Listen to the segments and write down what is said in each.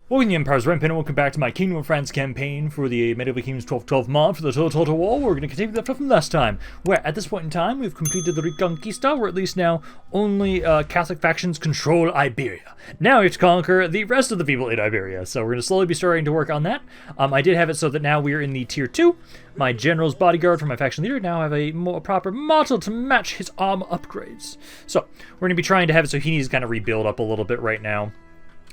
Welcome to the Empire's Rampaned, and welcome back to my Kingdom of France campaign for the Medieval Kingdoms 1212 mod for the Total War. We're going to continue that from last time, where at this point in time we've completed the Reconquista, where at least now only Catholic factions control Iberia. Now we have to conquer the rest of the people in Iberia, so we're going to slowly be starting to work on that. I did have it so that now we are in the Tier 2. My general's bodyguard for my faction leader now have a more proper model to match his armor upgrades. So we're going to be trying to have it so he needs to kind of rebuild up a little bit right now.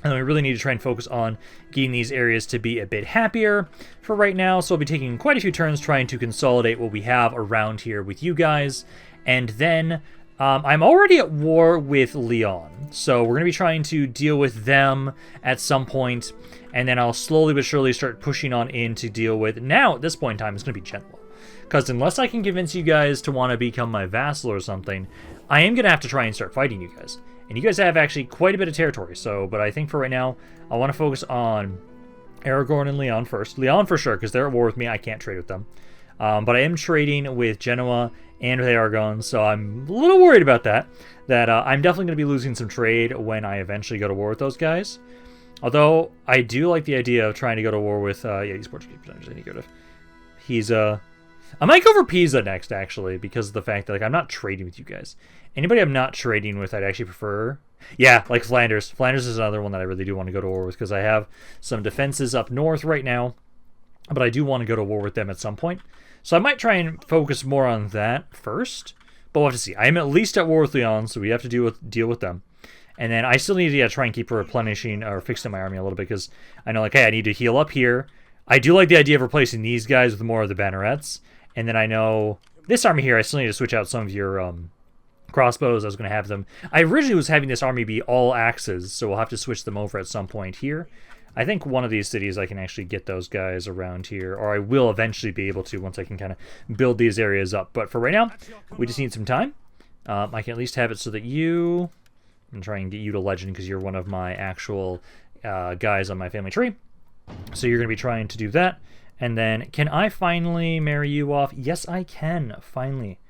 And we really need to try and focus on getting these areas to be a bit happier for right now. So I'll be taking quite a few turns trying to consolidate what we have around here with you guys. And then I'm already at war with Lyon. So we're going to be trying to deal with them at some point. And then I'll slowly but surely start pushing on in to deal with... Now, at this point in time, it's going to be Genoa. Because unless I can convince you guys to want to become my vassal or something, I am going to have to try and start fighting you guys. And you guys have actually quite a bit of territory, but I think for right now, I want to focus on Aragorn and Leon first. Leon for sure, because they're at war with me. I can't trade with them. But I am trading with Genoa and with Aragon, so I'm a little worried about that. I'm definitely going to be losing some trade when I eventually go to war with those guys. Although, I do like the idea of trying to go to war with, these Portuguese pretenders. I need to go to... I might go for Pisa next, actually, because of the fact that I'm not trading with you guys. Anybody I'm not trading with, I'd actually prefer... Yeah, like Flanders. Flanders is another one that I really do want to go to war with, because I have some defenses up north right now, but I do want to go to war with them at some point. So I might try and focus more on that first, but we'll have to see. I am at least at war with Leon, so we have to deal with them. And then I still need to try and keep replenishing or fixing my army a little bit, because I know, hey, I need to heal up here. I do like the idea of replacing these guys with more of the bannerets. And then I know this army here, I still need to switch out some of your crossbows. I was going to have them. I originally was having this army be all axes, so we'll have to switch them over at some point here. I think one of these cities I can actually get those guys around here, or I will eventually be able to once I can kind of build these areas up. But for right now, we just need some time. I can at least have it so that you... I'm trying to get you to legend because you're one of my actual guys on my family tree. So you're going to be trying to do that. And then, can I finally marry you off? Yes, I can, finally.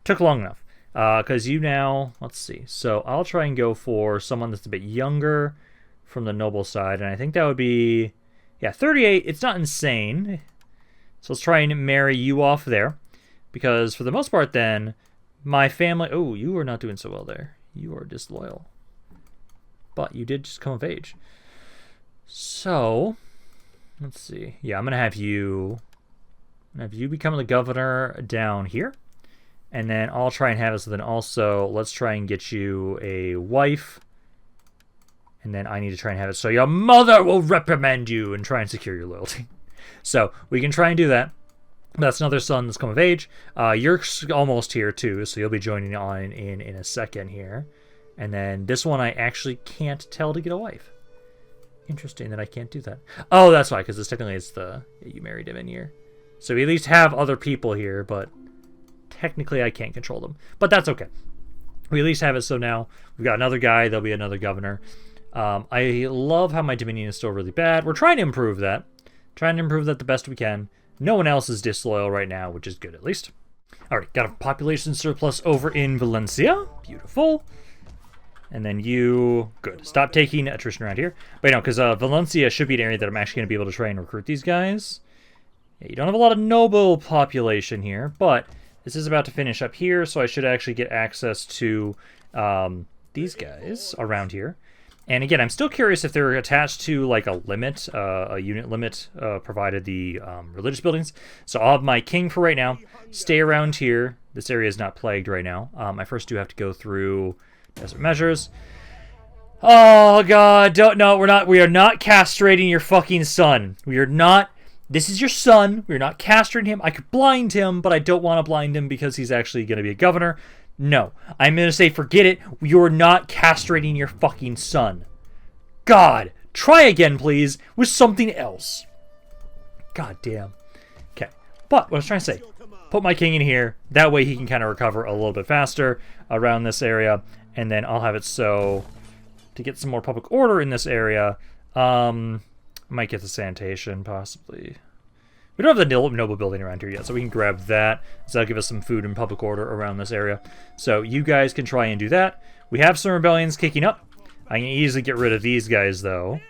Took long enough. Because you now, let's see. So I'll try and go for someone that's a bit younger from the noble side. And I think that would be, yeah, 38. It's not insane. So let's try and marry you off there. Because for the most part then, my family... Oh, you are not doing so well there. You are disloyal. But you did just come of age. So... Let's see. Yeah, I'm going to have you become the governor down here. And then I'll try and have it so then also, let's try and get you a wife. And then I need to try and have it so your mother will reprimand you and try and secure your loyalty. So we can try and do that. That's another son that's come of age. You're almost here too, so you'll be joining on in a second here. And then this one I actually can't tell to get a wife. Interesting that I can't do that. Oh, that's why, because technically it's you married him in here. So we at least have other people here, but technically I can't control them. But that's okay. We at least have it so now we've got another guy, there'll be another governor. I love how my Dominion is still really bad. We're trying to improve that. Trying to improve that the best we can. No one else is disloyal right now, which is good at least. Alright, got a population surplus over in Valencia. Beautiful. And then you... Good. Stop taking attrition around here. But no, because Valencia should be an area that I'm actually going to be able to try and recruit these guys. Yeah, you don't have a lot of noble population here, but this is about to finish up here, so I should actually get access to these guys around here. And again, I'm still curious if they're attached to like a limit, a unit limit, provided the religious buildings. So I'll have my king for right now. Stay around here. This area is not plagued right now. I first do have to go through... desperate measures. Oh god, we are not castrating your fucking son. We are not, this is your son. We're not castrating him. I could blind him, but I don't want to blind him because he's actually going to be a governor. No, I'm going to say forget it. You're not castrating your fucking son. God, try again please with something else. God damn. Okay, but what I was trying to say, put my king in here. That way he can kind of recover a little bit faster around this area. And then I'll have it so, to get some more public order in this area, I might get the sanitation, possibly. We don't have the noble building around here yet, so we can grab that. So that'll give us some food and public order around this area. So you guys can try and do that. We have some rebellions kicking up. I can easily get rid of these guys, though.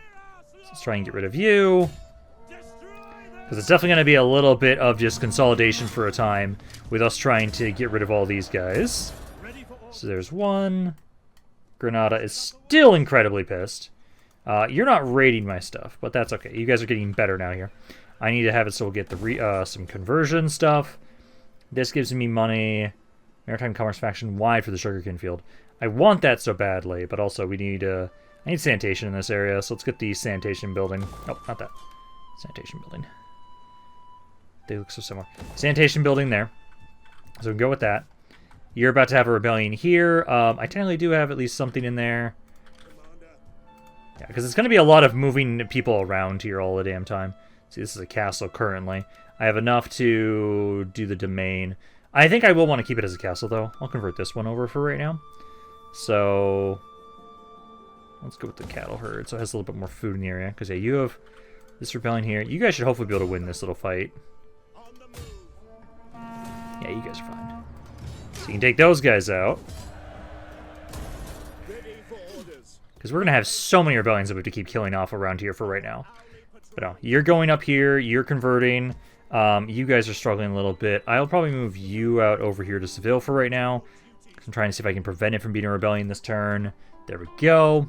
So let's try and get rid of you. Because it's definitely going to be a little bit of just consolidation for a time with us trying to get rid of all these guys. So there's one. Granada is still incredibly pissed. You're not raiding my stuff, but that's okay. You guys are getting better now here. I need to have it so we'll get the some conversion stuff. This gives me money. Maritime Commerce Faction wide for the sugarcane field. I want that so badly, but also we need I need sanitation in this area, so let's get the sanitation building. Oh, not that. Sanitation building. They look so similar. Sanitation building there. So we can go with that. You're about to have a rebellion here. I technically do have at least something in there. Yeah, because it's going to be a lot of moving people around here all the damn time. See, this is a castle currently. I have enough to do the domain. I think I will want to keep it as a castle, though. I'll convert this one over for right now. So let's go with the cattle herd, so it has a little bit more food in the area. Because, yeah, you have this rebellion here. You guys should hopefully be able to win this little fight. Yeah, you guys are fine. So you can take those guys out. Because we're going to have so many rebellions that we have to keep killing off around here for right now. But no, you're going up here. You're converting. You guys are struggling a little bit. I'll probably move you out over here to Seville for right now. I'm trying to see if I can prevent it from being a rebellion this turn. There we go.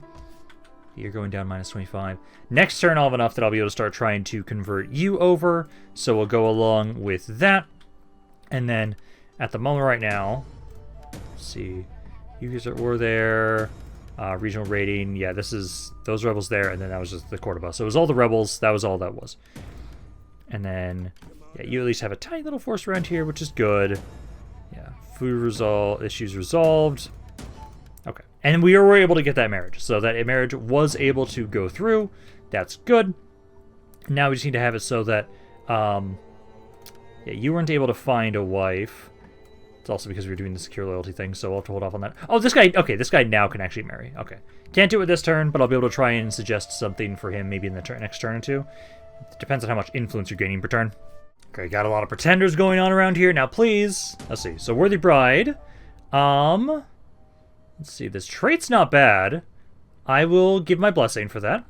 You're going down minus 25. Next turn, I'll have enough that I'll be able to start trying to convert you over. So we'll go along with that. And then at the moment right now, let's see, you guys were there. Regional rating, yeah, this is those rebels there, and then that was just the Cordoba. So it was all the rebels, that was all that was. And then, yeah, you at least have a tiny little force around here, which is good. Yeah, food issues resolved. Okay, and we were able to get that marriage. So that marriage was able to go through. That's good. Now we just need to have it so that, yeah, you weren't able to find a wife. It's also because we were doing the secure loyalty thing, so we'll have to hold off on that. Oh, this guy, okay, this guy now can actually marry. Okay. Can't do it this turn, but I'll be able to try and suggest something for him maybe in the next turn or two. It depends on how much influence you're gaining per turn. Okay, got a lot of pretenders going on around here. Now, please, let's see. So, Worthy Bride. Let's see, this trait's not bad. I will give my blessing for that.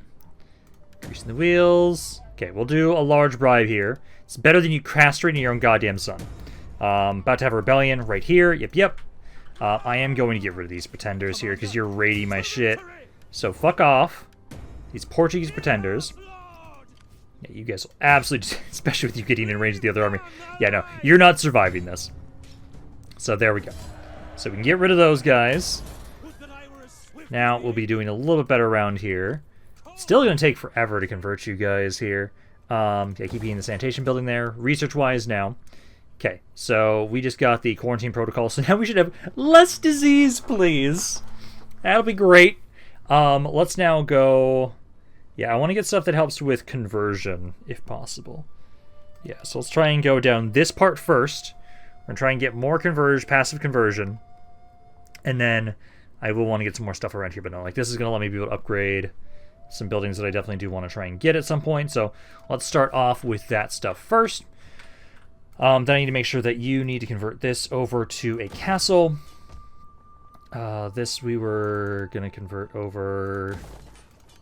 Greasing the wheels. Okay, we'll do a large bribe here. It's better than you castrating your own goddamn son. About to have a rebellion right here. Yep. I am going to get rid of these pretenders here because you're raiding my shit. So fuck off. These Portuguese pretenders. Yeah, you guys will absolutely, especially with you getting in range of the other army. Yeah, no, you're not surviving this. So there we go. So we can get rid of those guys. Now we'll be doing a little bit better around here. Still going to take forever to convert you guys here. Yeah, keep being the sanitation building there. Research-wise now. Okay, so we just got the quarantine protocol, so now we should have less disease, please. That'll be great. Let's now go... Yeah, I want to get stuff that helps with conversion, if possible. Yeah, so let's try and go down this part first. We're going to try and get more passive conversion. And then I will want to get some more stuff around here, but no, like this is going to let me be able to upgrade some buildings that I definitely do want to try and get at some point. So let's start off with that stuff first. Then I need to make sure that you need to convert this over to a castle. This we were going to convert over.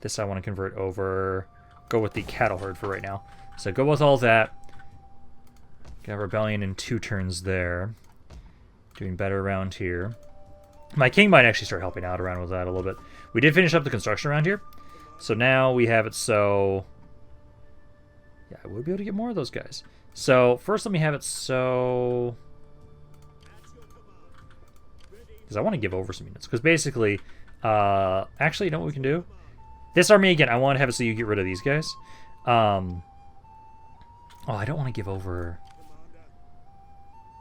This I want to convert over. Go with the cattle herd for right now. So go with all that. Got a rebellion in 2 turns there. Doing better around here. My king might actually start helping out around with that a little bit. We did finish up the construction around here. So now we have it so... Yeah, I would be able to get more of those guys. So, first let me have it so... Because I want to give over some units. Because basically, actually, you know what we can do? This army, again, I want to have it so you get rid of these guys. Oh, I don't want to give over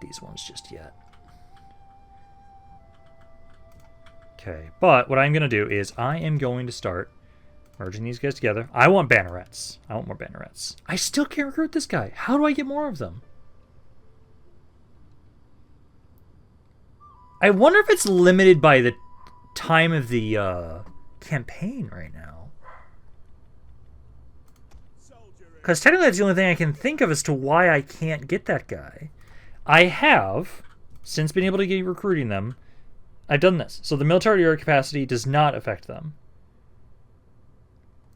these ones just yet. Okay, but what I'm going to do is I am going to start merging these guys together. I want bannerets. I want more bannerets. I still can't recruit this guy. How do I get more of them? I wonder if it's limited by the time of the campaign right now. Because technically that's the only thing I can think of as to why I can't get that guy. I have, since been able to get recruiting them, I've done this. So the military capacity does not affect them.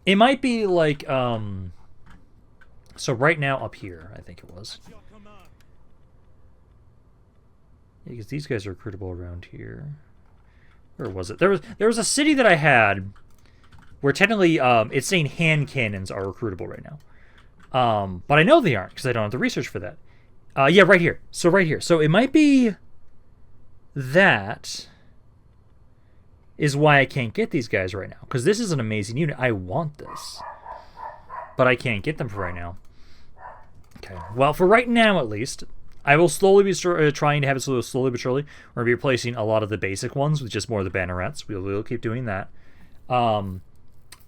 It might be like, so right now up here, I think it was. Yeah, because these guys are recruitable around here. Where was it? There was a city that I had where technically it's saying hand cannons are recruitable right now. But I know they aren't because I don't have the research for that. Yeah, right here. So right here. So it might be that is why I can't get these guys right now. Because this is an amazing unit. I want this. But I can't get them for right now. Okay. Well, for right now at least, I will slowly be trying to have it slowly but surely. We're going to be replacing a lot of the basic ones with just more of the bannerets. We'll keep doing that. I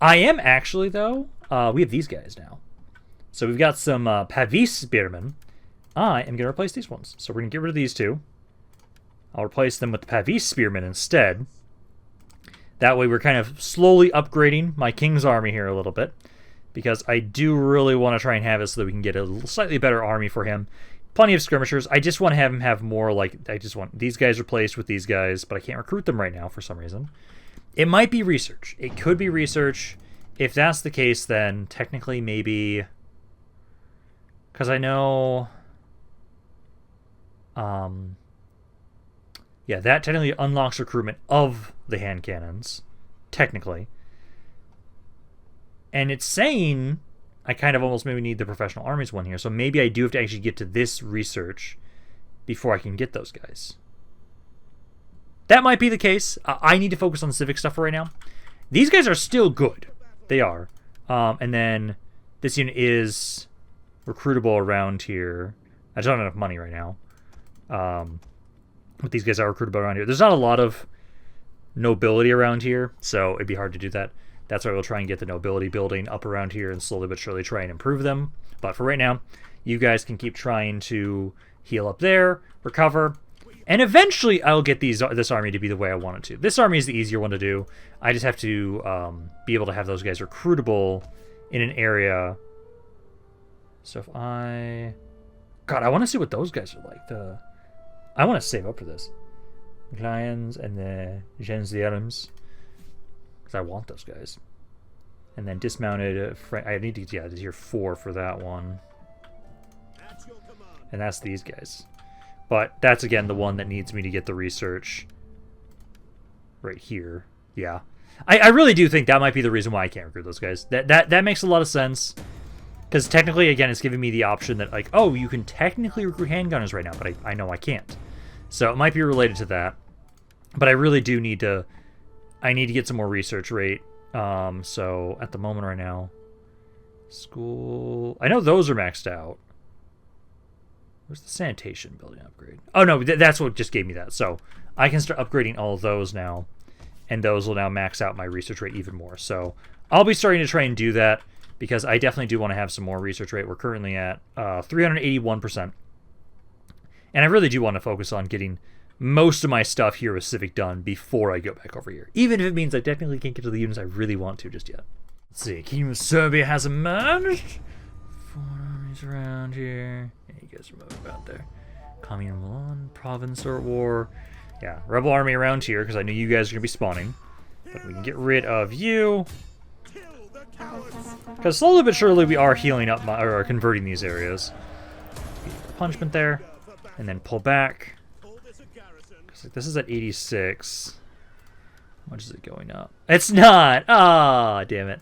am actually, though, we have these guys now. So we've got some Pavis Spearmen. I am going to replace these ones. So we're going to get rid of these two. I'll replace them with the Pavis Spearmen instead. That way we're kind of slowly upgrading my King's army here a little bit. Because I do really want to try and have it so that we can get a slightly better army for him. Plenty of skirmishers. I just want to have him have more, like, I just want these guys replaced with these guys, but I can't recruit them right now for some reason. It might be research. It could be research. If that's the case, then technically maybe... Because I know... yeah, that technically unlocks recruitment of the hand cannons. Technically. And it's saying I kind of almost maybe need the professional armies one here. So maybe I do have to actually get to this research before I can get those guys. That might be the case. I need to focus on the civic stuff for right now. These guys are still good. They are. And then this unit is recruitable around here. I don't have enough money right now. But these guys are recruitable around here. There's not a lot of nobility around here, so it'd be hard to do that. That's why we'll try and get the nobility building up around here and slowly but surely try and improve them. But for right now, you guys can keep trying to heal up there, recover, and eventually I'll get this army to be the way I want it to. This army is the easier one to do. I just have to be able to have those guys recruitable in an area. So if I... God, I want to see what those guys are like. I want to save up for this. Lions and the Genziarums. Because I want those guys. And then dismounted... I need to get tier 4 for that one. And that's these guys. But that's, again, the one that needs me to get the research. Right here. Yeah. I really do think that might be the reason why I can't recruit those guys. That makes a lot of sense. Because technically, again, it's giving me the option that, like, oh, you can technically recruit handgunners right now, but I know I can't. So it might be related to that. But I really do need to... I need to get some more research rate. So at the moment right now, school... I know those are maxed out. Where's the sanitation building upgrade? Oh, no, that's what just gave me that. So I can start upgrading all of those now. And those will now max out my research rate even more. So I'll be starting to try and do that because I definitely do want to have some more research rate. We're currently at 381%. And I really do want to focus on getting most of my stuff here with Civic done before I go back over here. Even if it means I technically can't get to the units I really want to just yet. Let's see. Kingdom of Serbia has emerged. 4 armies around here. Yeah, you guys are moving about there. Commune Milan, Province or War. Yeah, Rebel Army around here because I know you guys are going to be spawning. But we can get rid of you. Because slowly but surely we are healing up, or converting these areas. Punishment there. And then pull back. This is at 86. How much is it going up? It's not! Ah, damn it.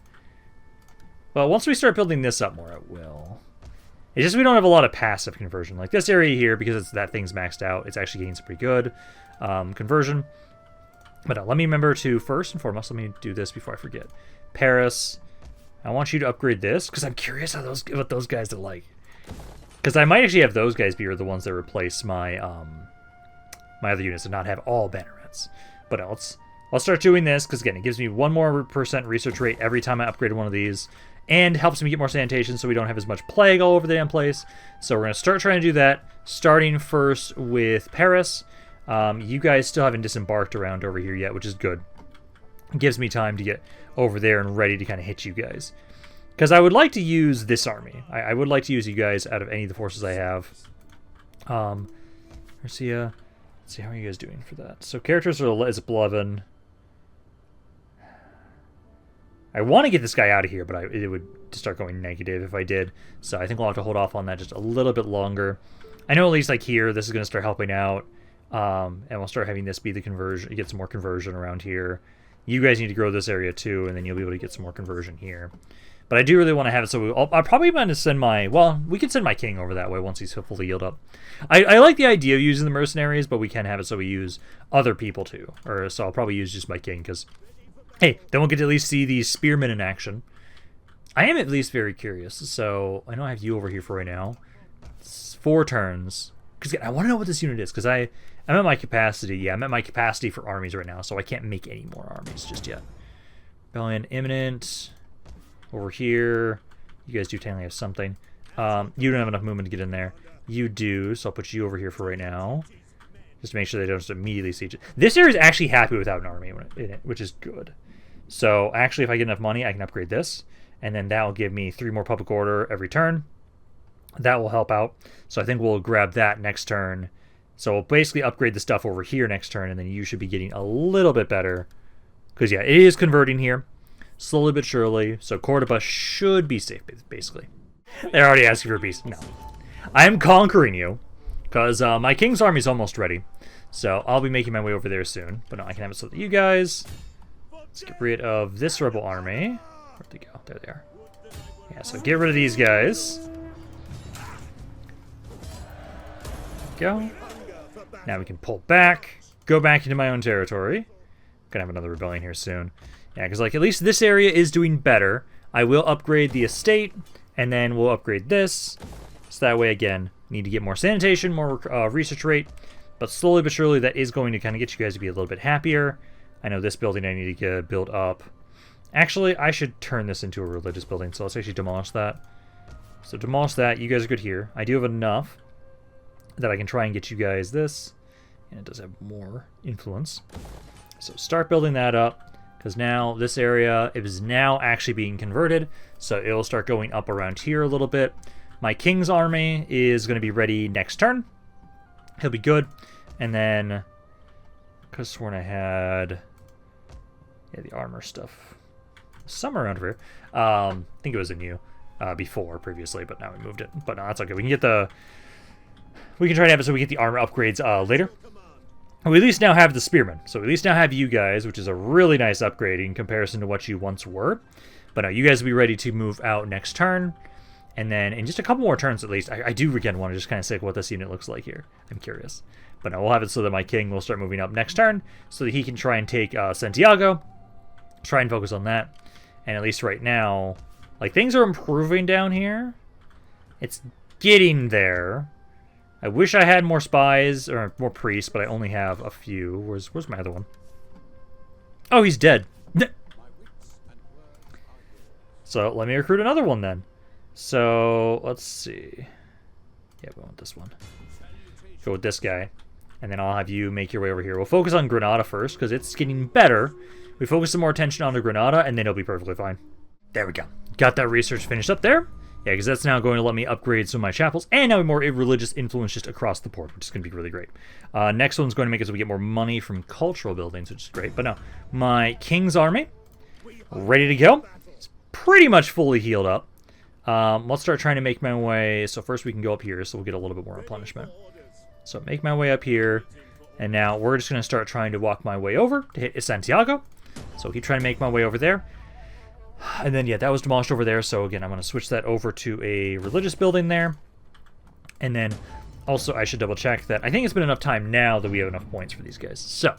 Well, once we start building this up more, it will. It's just we don't have a lot of passive conversion. Like this area here, because that thing's maxed out, it's actually getting some pretty good conversion. But let me remember to, first and foremost, let me do this before I forget. Paris, I want you to upgrade this, because I'm curious how what those guys are like. Because I might actually have those guys be the ones that replace my my other units and not have all bannerets. But I'll start doing this, because again, it gives me 1% more research rate every time I upgrade one of these, and helps me get more sanitation so we don't have as much plague all over the damn place. So we're going to start trying to do that, starting first with Paris. You guys still haven't disembarked around over here yet, which is good. It gives me time to get over there and ready to kind of hit you guys. Because I would like to use this army. I would like to use you guys out of any of the forces I have. Mercia. Let's see, how are you guys doing for that? So characters is 11. I want to get this guy out of here, but it would start going negative if I did. So I think we'll have to hold off on that just a little bit longer. I know at least like here, this is going to start helping out. And we'll start having this be the conversion, get some more conversion around here. You guys need to grow this area too, and then you'll be able to get some more conversion here. But I do really want to have it, so I'll probably want to send my... Well, we can send my king over that way once he's fully healed up. I like the idea of using the mercenaries, but we can have it so we use other people too. Or so I'll probably use just my king, because... Hey, then we'll get to at least see these spearmen in action. I am at least very curious, so I know I have you over here for right now. It's 4 turns. Because I want to know what this unit is, because I'm at my capacity. Yeah, I'm at my capacity for armies right now, so I can't make any more armies just yet. Rebellion imminent... Over here, you guys do technically have something. You don't have enough movement to get in there. You do, so I'll put you over here for right now. Just to make sure they don't just immediately siege it. This area is actually happy without an army in it, which is good. So actually, if I get enough money, I can upgrade this. And then that will give me 3 more public order every turn. That will help out. So I think we'll grab that next turn. So we'll basically upgrade the stuff over here next turn, and then you should be getting a little bit better. Because yeah, it is converting here. Slowly but surely, so Cordoba should be safe, basically. They're already asking for peace. No. I am conquering you, because my king's army is almost ready. So I'll be making my way over there soon. But no, I can have it so that you guys... Let's get rid of this rebel army. Where'd they go? There they are. Yeah, so get rid of these guys. Go. Now we can pull back, go back into my own territory. Gonna have another rebellion here soon. Yeah, because like at least this area is doing better. I will upgrade the estate, and then we'll upgrade this. So that way, again, need to get more sanitation, more research rate. But slowly but surely, that is going to kind of get you guys to be a little bit happier. I know this building I need to get built up. Actually, I should turn this into a religious building, so let's actually demolish that. So demolish that. You guys are good here. I do have enough that I can try and get you guys this. And it does have more influence. So start building that up. Because now this area is now actually being converted, so it'll start going up around here a little bit. My king's army is going to be ready next turn. He'll be good. And then, because sworn I had the armor stuff somewhere around here. I think it was in you before previously, but now we moved it. But no, that's okay. We can try to have it so we get the armor upgrades later. We at least now have the spearmen, so we at least now have you guys, which is a really nice upgrade in comparison to what you once were. But no, you guys will be ready to move out next turn, and then in just a couple more turns at least, I do again want to just kind of say what this unit looks like here. I'm curious. But no, we'll have it so that my king will start moving up next turn, so that he can try and take Santiago, try and focus on that. And at least right now, like things are improving down here. It's getting there. I wish I had more spies, or more priests, but I only have a few. Where's my other one? Oh, he's dead. So, let me recruit another one then. So, let's see. Yeah, we want this one. Go with this guy. And then I'll have you make your way over here. We'll focus on Granada first, because it's getting better. We focus some more attention onto Granada, and then it'll be perfectly fine. There we go. Got that research finished up there. Yeah, because that's now going to let me upgrade some of my chapels, and now more religious influence just across the board, which is going to be really great. Next one's going to make it so we get more money from cultural buildings, which is great. But no, my king's army, ready to go. It's pretty much fully healed up. Let's start trying to make my way. So first we can go up here, so we'll get a little bit more replenishment. So make my way up here, and now we're just going to start trying to walk my way over to hit Santiago. So keep trying to make my way over there. And then, yeah, that was demolished over there. So, again, I'm going to switch that over to a religious building there. And then, also, I should double-check that. I think it's been enough time now that we have enough points for these guys. So,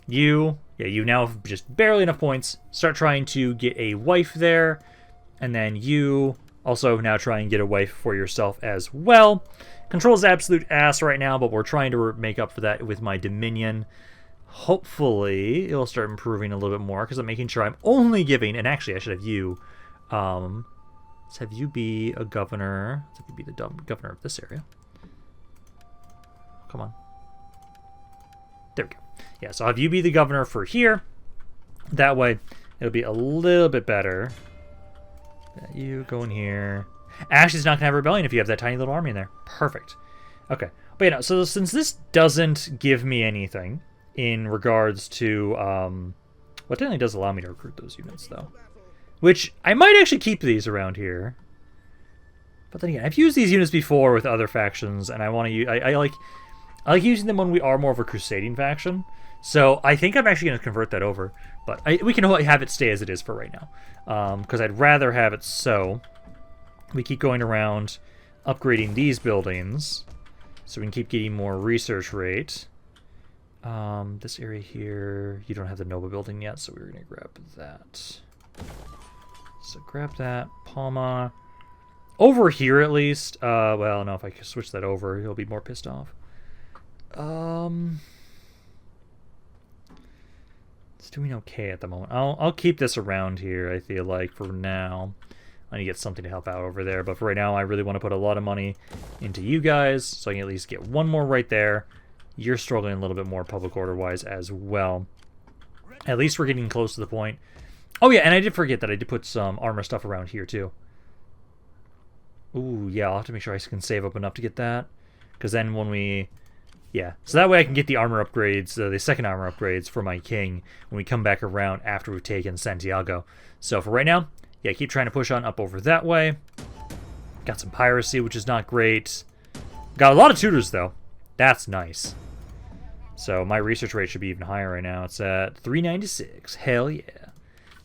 you now have just barely enough points. Start trying to get a wife there. And then you also now try and get a wife for yourself as well. Control's absolute ass right now, but we're trying to make up for that with my Dominion. Hopefully, it'll start improving a little bit more, because I'm making sure I'm only giving... And actually, I should have you... let's have you be a governor. Let's have you be the governor of this area. Come on. There we go. Yeah, so I'll have you be the governor for here. That way, it'll be a little bit better. You go in here. Ashley's not going to have a rebellion if you have that tiny little army in there. Perfect. Okay. But, so since this doesn't give me anything... in regards to, what definitely does allow me to recruit those units, though. which I might actually keep these around here. But then again, I've used these units before with other factions, and I want to use. I like using them when we are more of a crusading faction. So I think I'm actually going to convert that over, but we can have it stay as it is for right now, because I'd rather have it so we keep going around upgrading these buildings, so we can keep getting more research rate. This area here, you don't have the noble building yet, so we're going to grab that. So grab that, Palma. Over here, at least. Well, no, if I switch that over, he'll be more pissed off. It's doing okay at the moment. I'll keep this around here, I feel like, for now. I need to get something to help out over there, but for right now, I really want to put a lot of money into you guys, so I can at least get one more right there. You're struggling a little bit more public order-wise as well. At least we're getting close to the point. Oh yeah, and I did forget that I did put some armor stuff around here, too. Ooh, yeah, I'll have to make sure I can save up enough to get that. Because then when we... Yeah, so that way I can get the armor upgrades, the second armor upgrades for my king when we come back around after we've taken Santiago. So for right now, yeah, keep trying to push on up over that way. Got some piracy, which is not great. Got a lot of tutors, though. That's nice. So my research rate should be even higher right now. It's at 396. Hell yeah.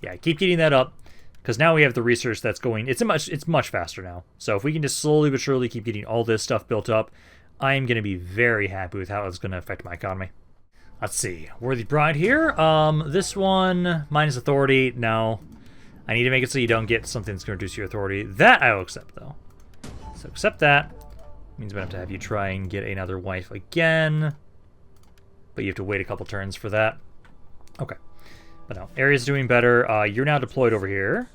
Yeah, keep getting that up. Because now we have the research that's going... It's much faster now. So if we can just slowly but surely keep getting all this stuff built up, I'm going to be very happy with how it's going to affect my economy. Let's see. Worthy Bride here. This one, minus authority. No. I need to make it so you don't get something that's going to reduce your authority. That I will accept, though. So accept that. Means we have to have you try and get another wife again. But you have to wait a couple turns for that. Okay. But no, area's doing better. You're now deployed over here.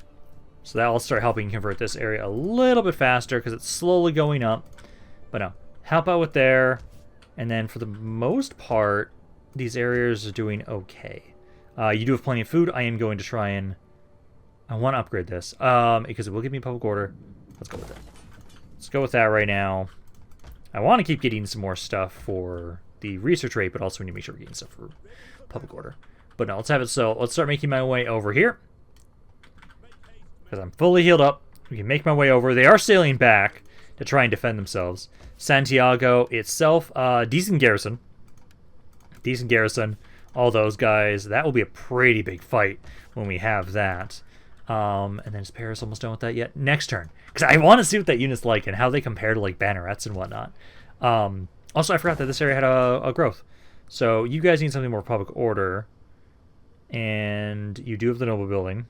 So that will start helping convert this area a little bit faster because it's slowly going up. But no, help out with there. And then for the most part, these areas are doing okay. You do have plenty of food. I am going to try and... I want to upgrade this because it will give me public order. Let's go with it. Let's go with that right now. I want to keep getting some more stuff for the research rate, but also we need to make sure we're getting stuff for public order. But no, let's have it so. Let's start making my way over here. Because I'm fully healed up. We can make my way over. They are sailing back to try and defend themselves. Santiago itself, decent garrison. Decent garrison. All those guys. That will be a pretty big fight when we have that. And then is Paris almost done with that yet? Next turn. Because I want to see what that unit's like and how they compare to like bannerets and whatnot. Also, I forgot that this area had a growth. So you guys need something more public order. And you do have the noble building.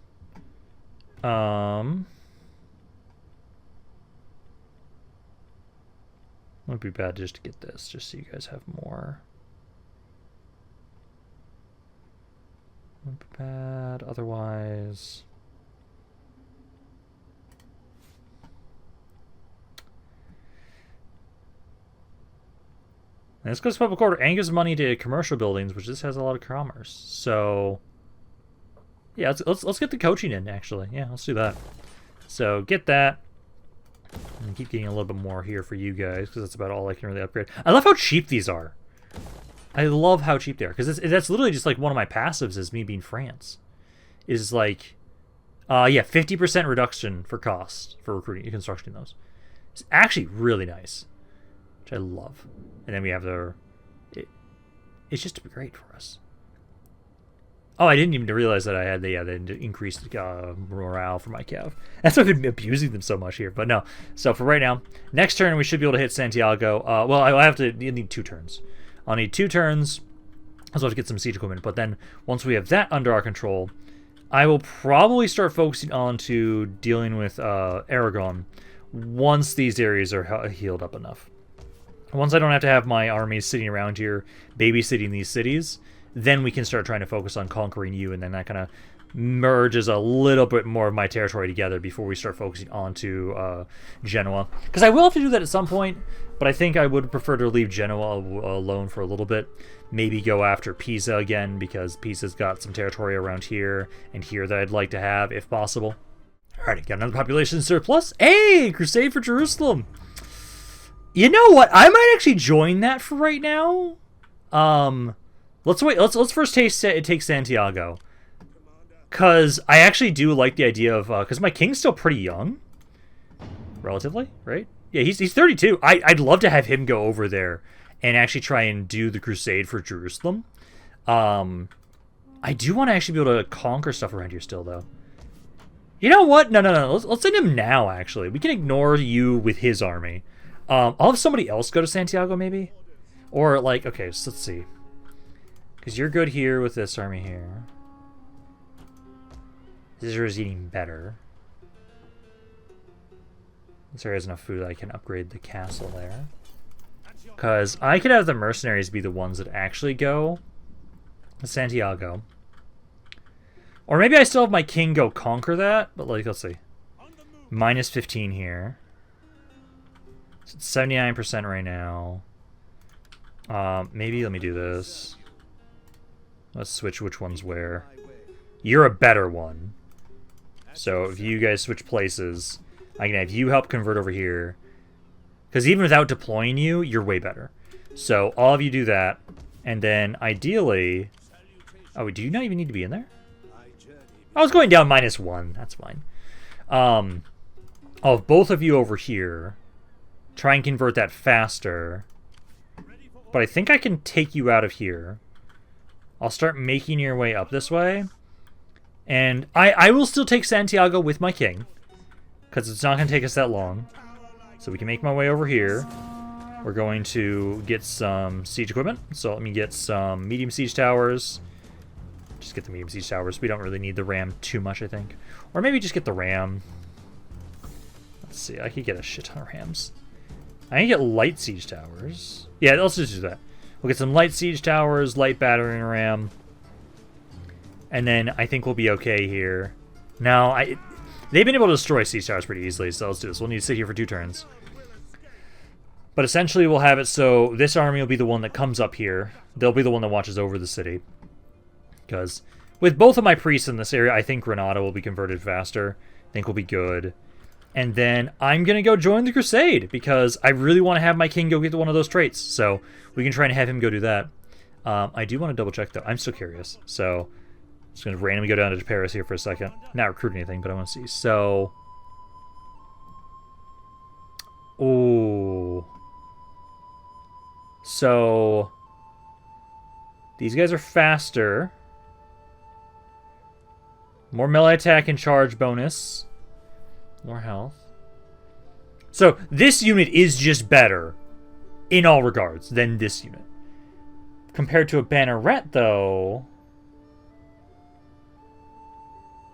Would be bad just to get this, just so you guys have more. Would be bad otherwise. And this goes to public order and gives money to commercial buildings, which this has a lot of commerce. So yeah, let's get the coaching in, actually. Yeah, let's do that. So get that. And keep getting a little bit more here for you guys, because that's about all I can really upgrade. I love how cheap these are. I love how cheap they are, because that's literally just like one of my passives is me being France. Is like, yeah, 50% reduction for cost for recruiting and constructing those. It's actually really nice, which I love. And then we have it's just great for us. Oh, I didn't even realize that I had the increased morale for my cav. That's why I've been abusing them so much here. But no. So for right now, next turn we should be able to hit Santiago. Well, I need 2 turns. I'll need 2 turns. I'll have to get some siege equipment. But then once we have that under our control, I will probably start focusing on to dealing with Aragon once these areas are healed up enough. Once I don't have to have my armies sitting around here babysitting these cities, then we can start trying to focus on conquering you, and then that kind of merges a little bit more of my territory together before we start focusing on to Genoa. Because I will have to do that at some point, but I think I would prefer to leave Genoa alone for a little bit. Maybe go after Pisa again, because Pisa's got some territory around here and here that I'd like to have, if possible. Alright, got another population surplus. Hey, Crusade for Jerusalem! You know what? I might actually join that for right now. Let's wait. Let's first take Santiago, Because I actually do like the idea of... Because my king's still pretty young. Relatively, right? Yeah, he's 32. I'd love to have him go over there and actually try and do the crusade for Jerusalem. I do want to actually be able to conquer stuff around here still, though. You know what? No. Let's send him now, actually. We can ignore you with his army. I'll have somebody else go to Santiago, maybe? Or, like, okay, so let's see. Because you're good here with this army here. This is eating better. This area has enough food that I can upgrade the castle there. Because I could have the mercenaries be the ones that actually go to Santiago. Or maybe I still have my king go conquer that. But, like, let's see. Minus 15 here. So it's 79% right now. Maybe let me do this. Let's switch which one's where. You're a better one. So if you guys switch places, I can have you help convert over here. Because even without deploying you, you're way better. So all of you do that. And then ideally... Oh, do you not even need to be in there? I was going down -1. That's fine. I'll have both of you over here. Try and convert that faster. But I think I can take you out of here. I'll start making your way up this way. And I will still take Santiago with my king. Because it's not going to take us that long. So we can make my way over here. We're going to get some siege equipment. So let me get some medium siege towers. Just get the medium siege towers. We don't really need the ram too much, I think. Or maybe just get the ram. Let's see. I could get a shit ton of rams. I can get light siege towers. Yeah, let's just do that. We'll get some light siege towers, light battering ram. And then I think we'll be okay here. Now, they've been able to destroy siege towers pretty easily, so let's do this. We'll need to sit here for 2 turns. But essentially, we'll have it so this army will be the one that comes up here. They'll be the one that watches over the city. Because with both of my priests in this area, I think Granada will be converted faster. I think we'll be good. And then I'm going to go join the crusade, because I really want to have my king go get one of those traits. So we can try and have him go do that. I do want to double check, though. I'm still curious. So I'm just going to randomly go down to Paris here for a second. Not recruit anything, but I want to see. So... Oh... So... These guys are faster. More melee attack and charge bonus. More health. So, this unit is just better, in all regards, than this unit. Compared to a banneret, though...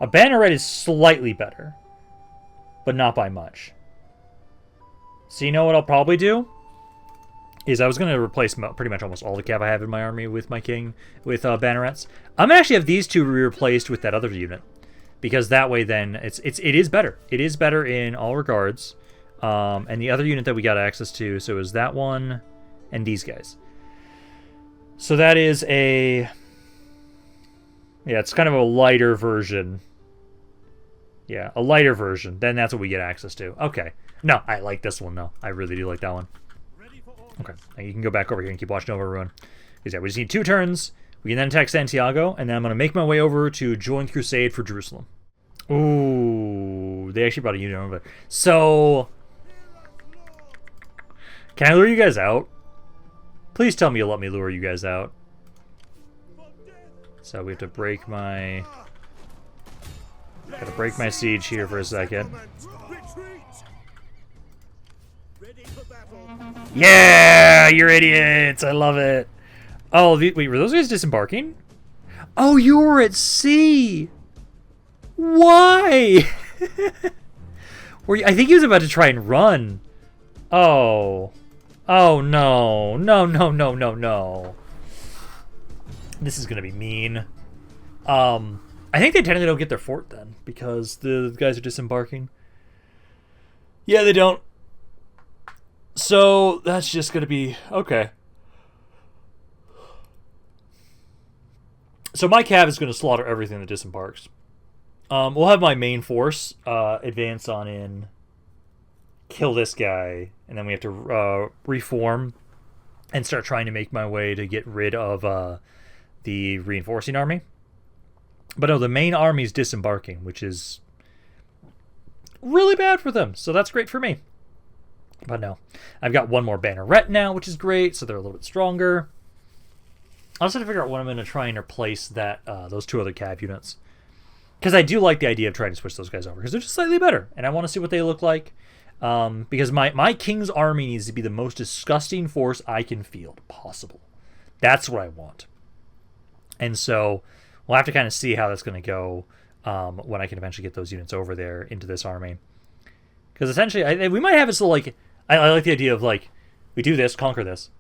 A banneret is slightly better. But not by much. So you know what I'll probably do? Is I was going to replace pretty much almost all the cav I have in my army with my king, with bannerets. I'm going to actually have these two replaced with that other unit. Because that way then, it is better. It is better in all regards. And the other unit that we got access to, so it was that one and these guys. So that is a... Yeah, it's kind of a lighter version. Yeah, a lighter version. Then that's what we get access to. Okay. No, I like this one, though. I really do like that one. Okay, now you can go back over here and keep watching over everyone. Because yeah, we just need 2 turns. We can then attack Santiago, and then I'm going to make my way over to join Crusade for Jerusalem. Ooh, they actually brought a unit over. So, can I lure you guys out? Please tell me you'll let me lure you guys out. So we have to break my... Gotta break my siege here for a second. Yeah, you're idiots! I love it. Oh, wait, were those guys disembarking? Oh, you were at sea! Why? I think he was about to try and run. Oh. Oh, no. No, no, no, no, no. This is gonna be mean. I think they technically don't get their fort then, because the guys are disembarking. Yeah, they don't. So, that's just gonna be... Okay. So my cav is going to slaughter everything that disembarks. We'll have my main force advance on in, kill this guy, and then we have to reform and start trying to make my way to get rid of the reinforcing army. But no, the main army's disembarking, which is really bad for them. So that's great for me. But no, I've got one more banneret now, which is great. So they're a little bit stronger. I'll just have to figure out when I'm going to try and replace that those 2 other cav units. Because I do like the idea of trying to switch those guys over. Because they're just slightly better. And I want to see what they look like. Because my king's army needs to be the most disgusting force I can field possible. That's what I want. And so we'll have to kind of see how that's going to go when I can eventually get those units over there into this army. Because essentially, we might have it so, like, I like the idea of, like, we do this, conquer this.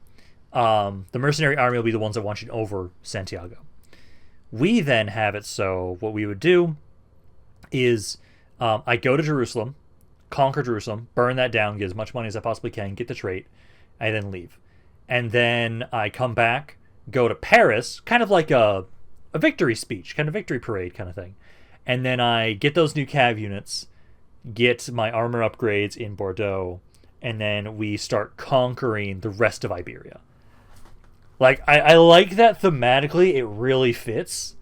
The mercenary army will be the ones that want you over Santiago. We then have it so what we would do is I go to Jerusalem, conquer Jerusalem, burn that down, get as much money as I possibly can, get the trait, I then leave. And then I come back, go to Paris, kind of like a victory speech, kind of victory parade kind of thing. And then I get those new cav units, get my armor upgrades in Bordeaux, and then we start conquering the rest of Iberia. Like, I like that thematically, it really fits,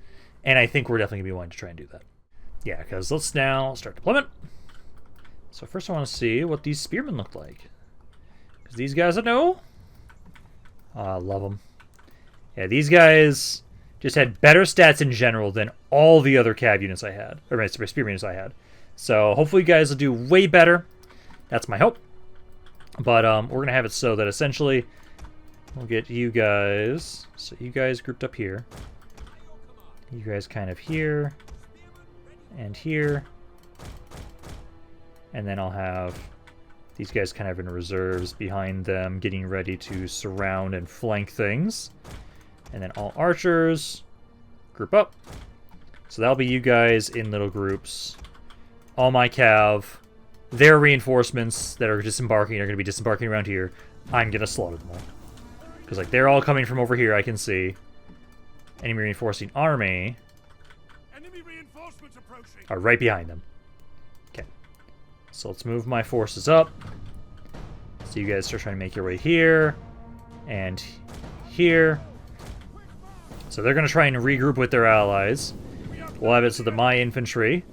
and I think we're definitely going to be wanting to try and do that. Yeah, because let's now start deployment. So first I want to see what these spearmen look like. Because these guys I know. I love them. Yeah, these guys just had better stats in general than all the other cav units I had. Or my spearmen units I had. So hopefully you guys will do way better. That's my hope. But we're going to have it so that essentially we'll get you guys. So you guys grouped up here. You guys kind of here. And here. And then I'll have these guys kind of in reserves behind them, getting ready to surround and flank things. And then all archers, group up. So that'll be you guys in little groups. All my cav, their reinforcements that are disembarking are going to be disembarking around here. I'm going to slaughter them all. Because like they're all coming from over here, I can see. Enemy reinforcing army Enemy reinforcements approaching. Are right behind them. Okay. So let's move my forces up. So you guys start trying to make your way here. And here. So they're going to try and regroup with their allies. We'll have it so that my infantry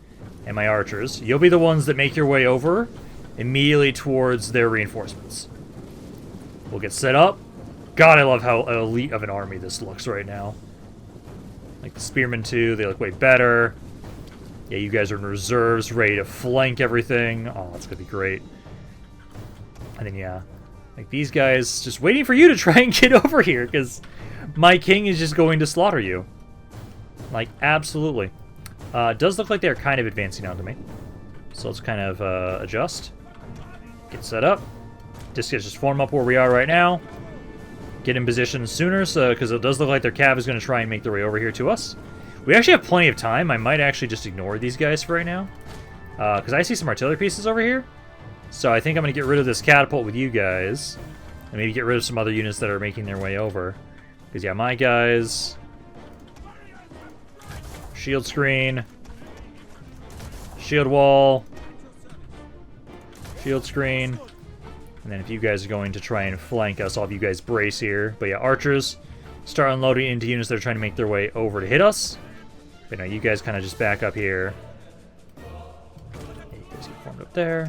and my archers, you'll be the ones that make your way over immediately towards their reinforcements. We'll get set up. God, I love how elite of an army this looks right now. Like the spearmen too, they look way better. Yeah, you guys are in reserves, ready to flank everything. Oh, that's going to be great. And then, yeah, like these guys just waiting for you to try and get over here, because my king is just going to slaughter you. Like, absolutely. It does look like they're kind of advancing onto me. So let's kind of adjust. Get set up. Just form up where we are right now. Get in position sooner, so because it does look like their cav is going to try and make their way over here to us. We actually have plenty of time. I might actually just ignore these guys for right now. Because I see some artillery pieces over here. So I think I'm going to get rid of this catapult with you guys. And maybe get rid of some other units that are making their way over. Because, yeah, my guys... Shield screen. Shield wall. Shield screen. And then if you guys are going to try and flank us, I'll have you guys brace here. But yeah, archers start unloading into units that are trying to make their way over to hit us. But no, you guys kind of just back up here. Yeah, you guys get formed up there.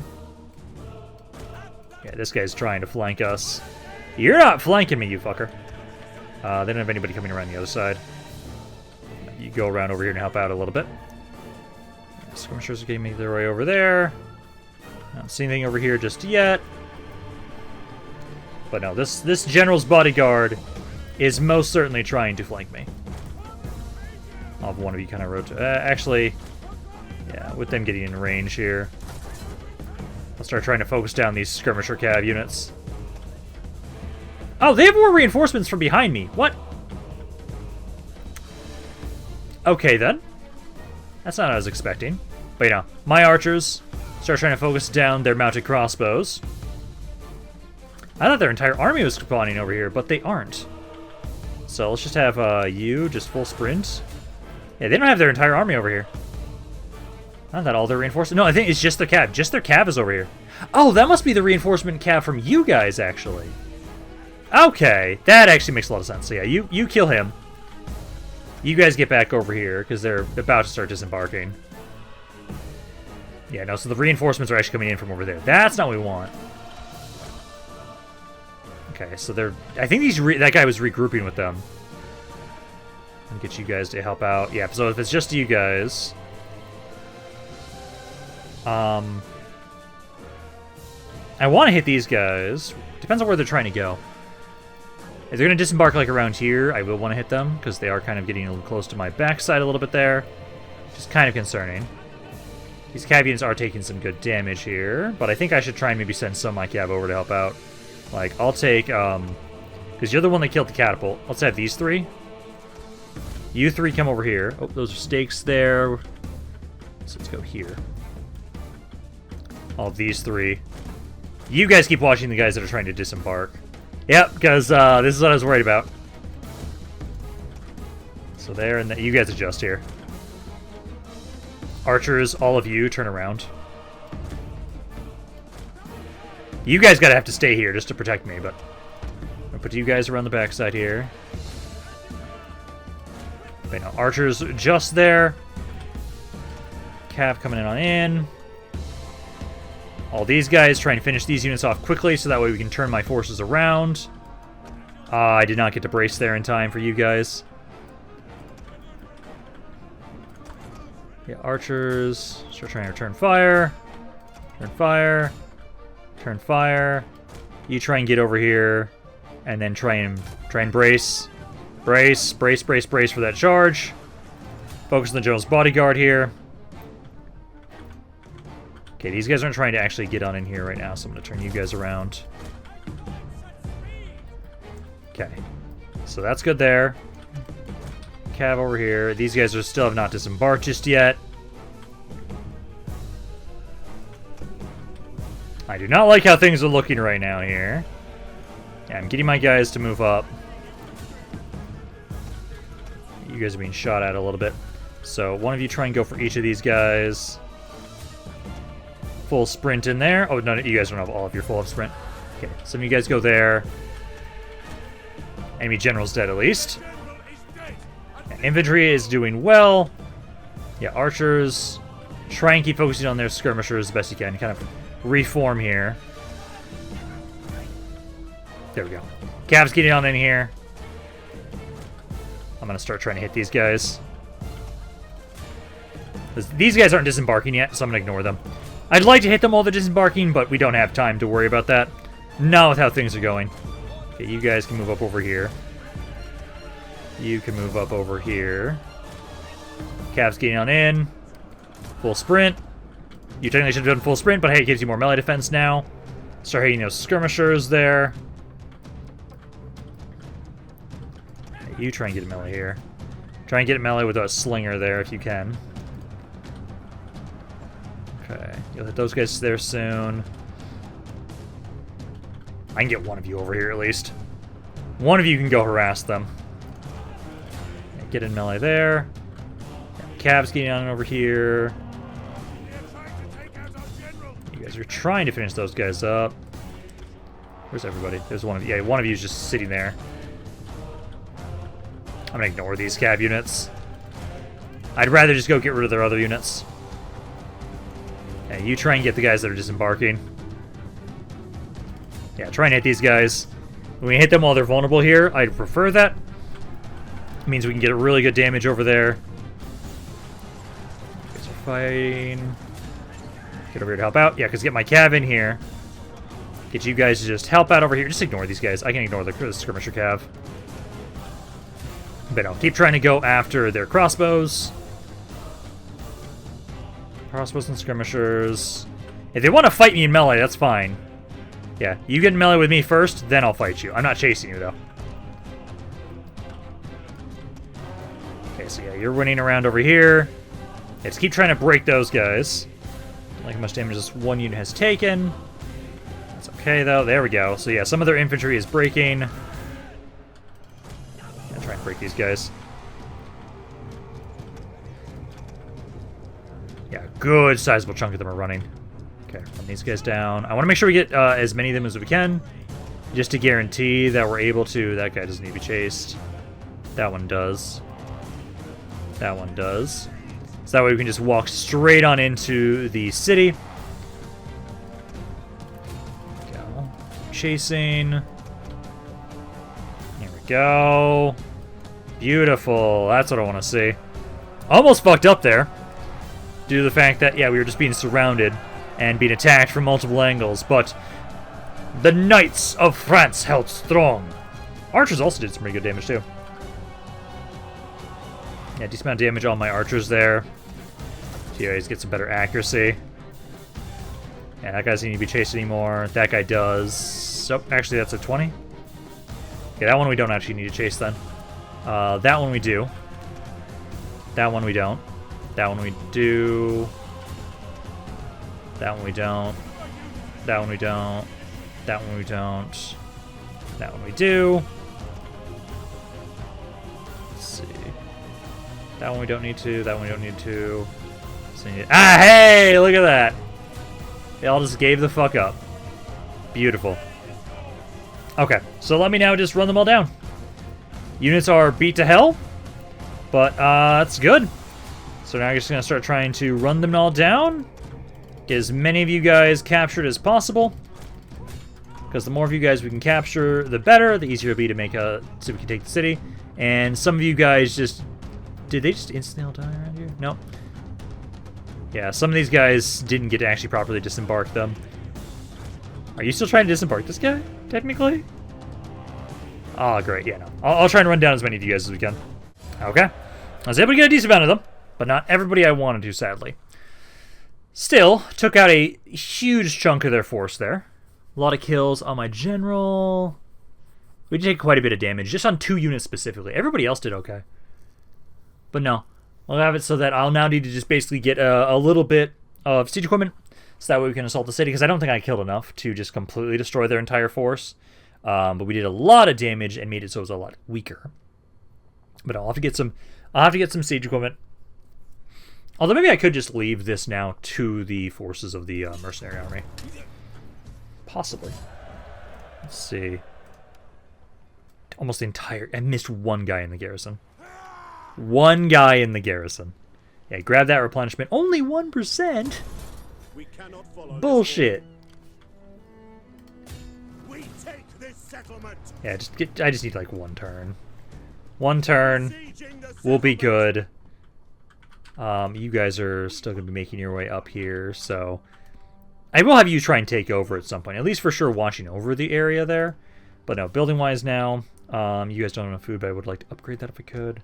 Yeah, this guy's trying to flank us. You're not flanking me, you fucker. They don't have anybody coming around the other side. You go around over here and help out a little bit. Skirmishers are getting their way over there. Not seeing anything over here just yet. But no, this general's bodyguard is most certainly trying to flank me. I'll have one of you kind of rotate. Actually, yeah, with them getting in range here, I'll start trying to focus down these skirmisher cav units. Oh, they have more reinforcements from behind me. What? Okay, then. That's not what I was expecting. But, you know, my archers start trying to focus down their mounted crossbows. I thought their entire army was spawning over here, but they aren't. So let's just have you just full sprint. Yeah, they don't have their entire army over here. I thought all their reinforcements... No, I think it's just their cav. Just their cav is over here. Oh, that must be the reinforcement cav from you guys, actually. Okay, that actually makes a lot of sense. So yeah, you kill him. You guys get back over here, because they're about to start disembarking. Yeah, no, so the reinforcements are actually coming in from over there. That's not what we want. Okay, so they're... I think that guy was regrouping with them. I'll get you guys to help out. Yeah, so if it's just you guys... I want to hit these guys. Depends on where they're trying to go. If they're going to disembark like around here, I will want to hit them, because they are kind of getting a little close to my backside a little bit there. Which is kind of concerning. These cav units are taking some good damage here, but I think I should try and maybe send some of my cav over to help out. Like, I'll take, because you're the one that killed the catapult. Let's have these three. You three come over here. Oh, those are stakes there. So let's go here. All of these three. You guys keep watching the guys that are trying to disembark. Yep, because this is what I was worried about. So there, and you guys adjust here. Archers, all of you, turn around. You guys gotta have to stay here just to protect me, but I'll put you guys around the backside here. Okay, now archers just there. Cav coming in on in. All these guys trying to finish these units off quickly so that way we can turn my forces around. I did not get to brace there in time for you guys. Yeah, archers. Start trying to return fire. Turn fire. Turn fire. You try and get over here. And then try and brace. Brace, brace, brace, brace for that charge. Focus on the general's bodyguard here. Okay, these guys aren't trying to actually get on in here right now, so I'm going to turn you guys around. Okay, so that's good there. Cav over here. These guys are still have not disembarked just yet. I do not like how things are looking right now here. Yeah, I'm getting my guys to move up. You guys are being shot at a little bit. So one of you try and go for each of these guys. Full sprint in there. Oh, no, you guys don't have all of your full of sprint. Okay, some of you guys go there. Enemy general's dead at least. Yeah, infantry is doing well. Yeah, archers. Try and keep focusing on their skirmishers as best you can. Kind of reform here. There we go. Cav's getting on in here. I'm going to start trying to hit these guys. These guys aren't disembarking yet, so I'm going to ignore them. I'd like to hit them while they're disembarking, but we don't have time to worry about that. Not with how things are going. Okay, you guys can move up over here. You can move up over here. Cav's getting on in. Full sprint. You technically should have done full sprint, but hey, it gives you more melee defense now. Start hitting those skirmishers there. Okay, you try and get a melee here. Try and get a melee with a slinger there if you can. Okay, you'll hit those guys there soon. I can get one of you over here at least. One of you can go harass them. Okay, get in melee there. Cav's getting on over here. You guys are trying to finish those guys up. Where's everybody? There's one of you. Yeah, one of you is just sitting there. I'm gonna ignore these cav units. I'd rather just go get rid of their other units. Yeah, you try and get the guys that are disembarking. Yeah, try and hit these guys. When we hit them while they're vulnerable here, I'd prefer that. It means we can get a really good damage over there. You guys are fighting. Get over here to help out. Yeah, because get my cav in here. Get you guys to just help out over here. Just ignore these guys. I can ignore the skirmisher cav. But no, keep trying to go after their crossbows. Crossbows and skirmishers. If they want to fight me in melee, that's fine. Yeah, you get in melee with me first, then I'll fight you. I'm not chasing you, though. Okay, so yeah, you're running around over here. Let's keep trying to break those guys. Don't like how much damage this one unit has taken. That's okay, though. There we go. So yeah, some of their infantry is breaking. I'm gonna try and break these guys. Yeah, good sizable chunk of them are running. Okay, run these guys down. I want to make sure we get as many of them as we can, just to guarantee that we're able to... That guy doesn't need to be chased. That one does. That one does. So that way we can just walk straight on into the city. Go. Chasing. Here we go. Beautiful. That's what I want to see. Almost fucked up there. Due to the fact that, yeah, we were just being surrounded and being attacked from multiple angles, but the Knights of France held strong. Archers also did some pretty good damage, too. Yeah, decent amount of damage on my archers there. TOAs get some better accuracy. Yeah, that guy doesn't need to be chased anymore. That guy does. So, actually, that's a 20. Okay, that one we don't actually need to chase then. That one we do. That one we don't. That one we do. That one we don't. That one we don't. That one we don't. That one we do. Let's see. That one we don't need to. That one we don't need to. So ah, hey! Look at that. They all just gave the fuck up. Beautiful. Okay, so let me now just run them all down. Units are beat to hell, but that's good. So now I'm just going to start trying to run them all down. Get as many of you guys captured as possible. Because the more of you guys we can capture, the better. The easier it'll be to make so we can take the city. And some of you guys just... Did they just instantly all die around here? No. Yeah, some of these guys didn't get to actually properly disembark them. Are you still trying to disembark this guy, technically? Oh, great. Yeah, no. I'll try and run down as many of you guys as we can. Okay. I was able to get a decent amount of them, but not everybody I wanted to, sadly. Still, took out a huge chunk of their force there. A lot of kills on my general. We did take quite a bit of damage, just on 2 units specifically. Everybody else did okay. But no. I'll have it so that I'll now need to just basically get a little bit of siege equipment, so that way we can assault the city, because I don't think I killed enough to just completely destroy their entire force. But we did a lot of damage and made it so it was a lot weaker. But I'll have to get some siege equipment. Although maybe I could just leave this now to the forces of the mercenary army. Possibly. Let's see. Almost the entire... I missed one guy in the garrison. One guy in the garrison. Yeah, grab that replenishment. Only 1%? We cannot follow Bullshit. we take this settlement. Yeah, I just need like 1 turn. 1 turn. Sieging the We'll be settlement. good. You guys are still going to be making your way up here, so... I will have you try and take over at some point. At least for sure watching over the area there. But no, building-wise now, you guys don't have enough food, but I would like to upgrade that if I could.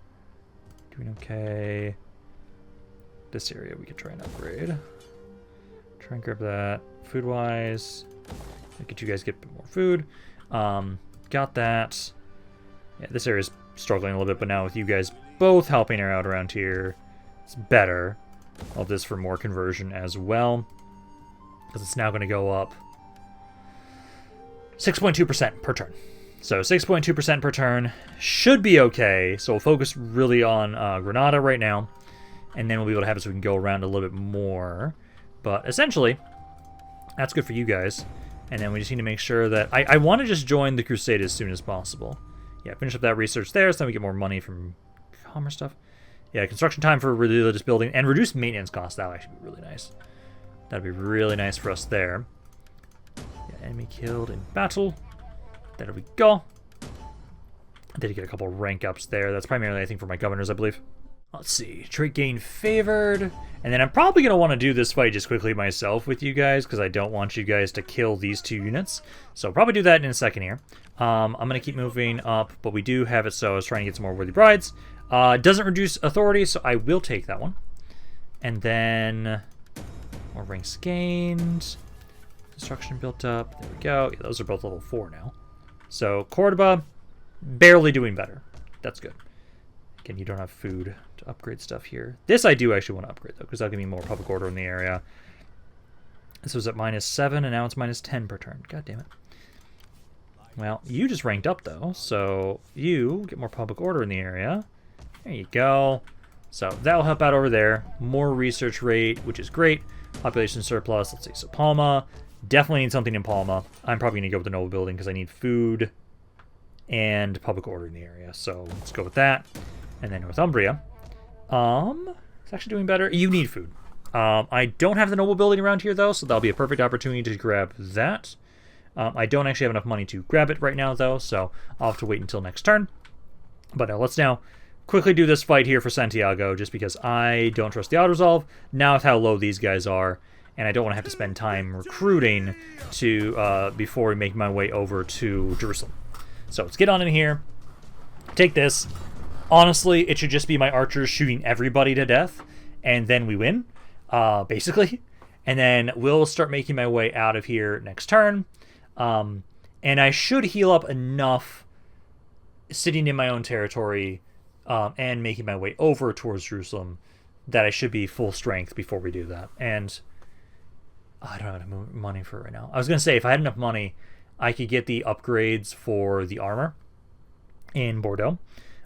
Doing okay. This area we could try and upgrade. Try and grab that. Food-wise, get you guys get a bit more food. Got that. Yeah, this area is struggling a little bit, but now with you guys both helping her out around here, it's better. All this for more conversion as well, because it's now going to go up 6.2% per turn. So 6.2% per turn should be okay. So we'll focus really on Granada right now, and then we'll be able to have it so we can go around a little bit more. But essentially, that's good for you guys. And then we just need to make sure that... I want to just join the Crusade as soon as possible. Yeah, finish up that research there, so then we get more money from commerce stuff. Yeah, construction time for religious building, and reduce maintenance costs. That would actually be really nice. That'd be really nice for us there. Yeah, enemy killed in battle. There we go. I did get a couple rank ups there. That's primarily, I think, for my governors, I believe. Let's see. Trait gain favored. And then I'm probably going to want to do this fight just quickly myself with you guys, because I don't want you guys to kill these 2 units. So I'll probably do that in a second here. I'm going to keep moving up, but we do have it so I was trying to get some more worthy brides. It doesn't reduce authority, so I will take that one. And then more ranks gained. Construction built up. There we go. Yeah, those are both level 4 now. So Cordoba, barely doing better. That's good. Again, you don't have food to upgrade stuff here. This I do actually want to upgrade, though, because that'll give me more public order in the area. This was at -7, and now it's -10 per turn. God damn it. Well, you just ranked up, though, so you get more public order in the area. There you go. So that'll help out over there. More research rate, which is great. Population surplus. Let's see. So Palma. Definitely need something in Palma. I'm probably going to go with the noble building because I need food and public order in the area. So let's go with that. And then Northumbria. It's actually doing better. You need food. I don't have the noble building around here, though, so that'll be a perfect opportunity to grab that. I don't actually have enough money to grab it right now, though, so I'll have to wait until next turn. But let's now quickly do this fight here for Santiago, just because I don't trust the auto-resolve, now with how low these guys are, and I don't want to have to spend time recruiting to before we make my way over to Jerusalem. So let's get on in here, take this. Honestly, it should just be my archers shooting everybody to death, and then we win, basically. And then we'll start making my way out of here next turn. And I should heal up enough sitting in my own territory and making my way over towards Jerusalem that I should be full strength before we do that. And I don't have enough money for it right now. I was going to say, if I had enough money, I could get the upgrades for the armor in Bordeaux.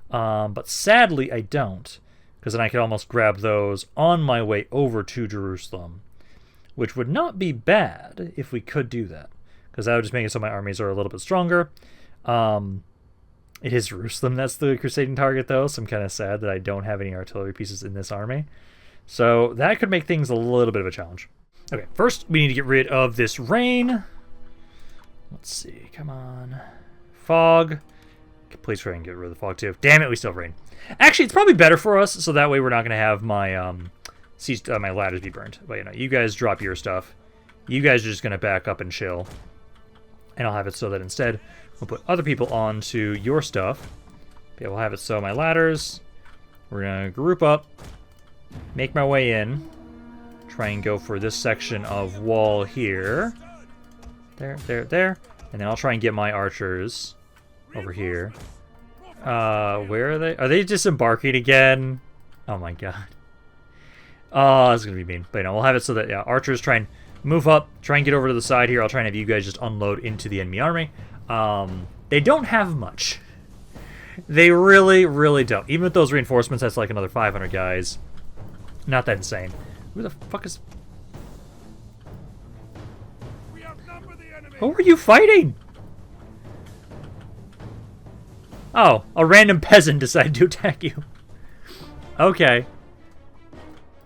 But sadly, I don't, because then I could almost grab those on my way over to Jerusalem, which would not be bad if we could do that, because that would just make it so my armies are a little bit stronger. It is Jerusalem that's the crusading target, though, so I'm kind of sad that I don't have any artillery pieces in this army. So that could make things a little bit of a challenge. Okay, first we need to get rid of this rain. Let's see, come on. Fog. Please try and get rid of the fog, too. Damn it, we still have rain. Actually, it's probably better for us, so that way we're not going to have my my ladders be burned. But, you know, you guys drop your stuff. You guys are just going to back up and chill. And I'll have it so that instead we'll put other people onto your stuff. Okay, we'll have it so my ladders, we're going to group up, make my way in, try and go for this section of wall here. There, there, there. And then I'll try and get my archers over here. Where are they? Are they disembarking again? Oh my god. Oh, this is going to be mean. But, you know, we'll have it so that, yeah, archers try and move up, try and get over to the side here. I'll try and have you guys just unload into the enemy army. They don't have much. They really, really don't. Even with those reinforcements, that's like another 500 guys. Not that insane. Who the fuck is... Who are you fighting? Oh, a random peasant decided to attack you. Okay.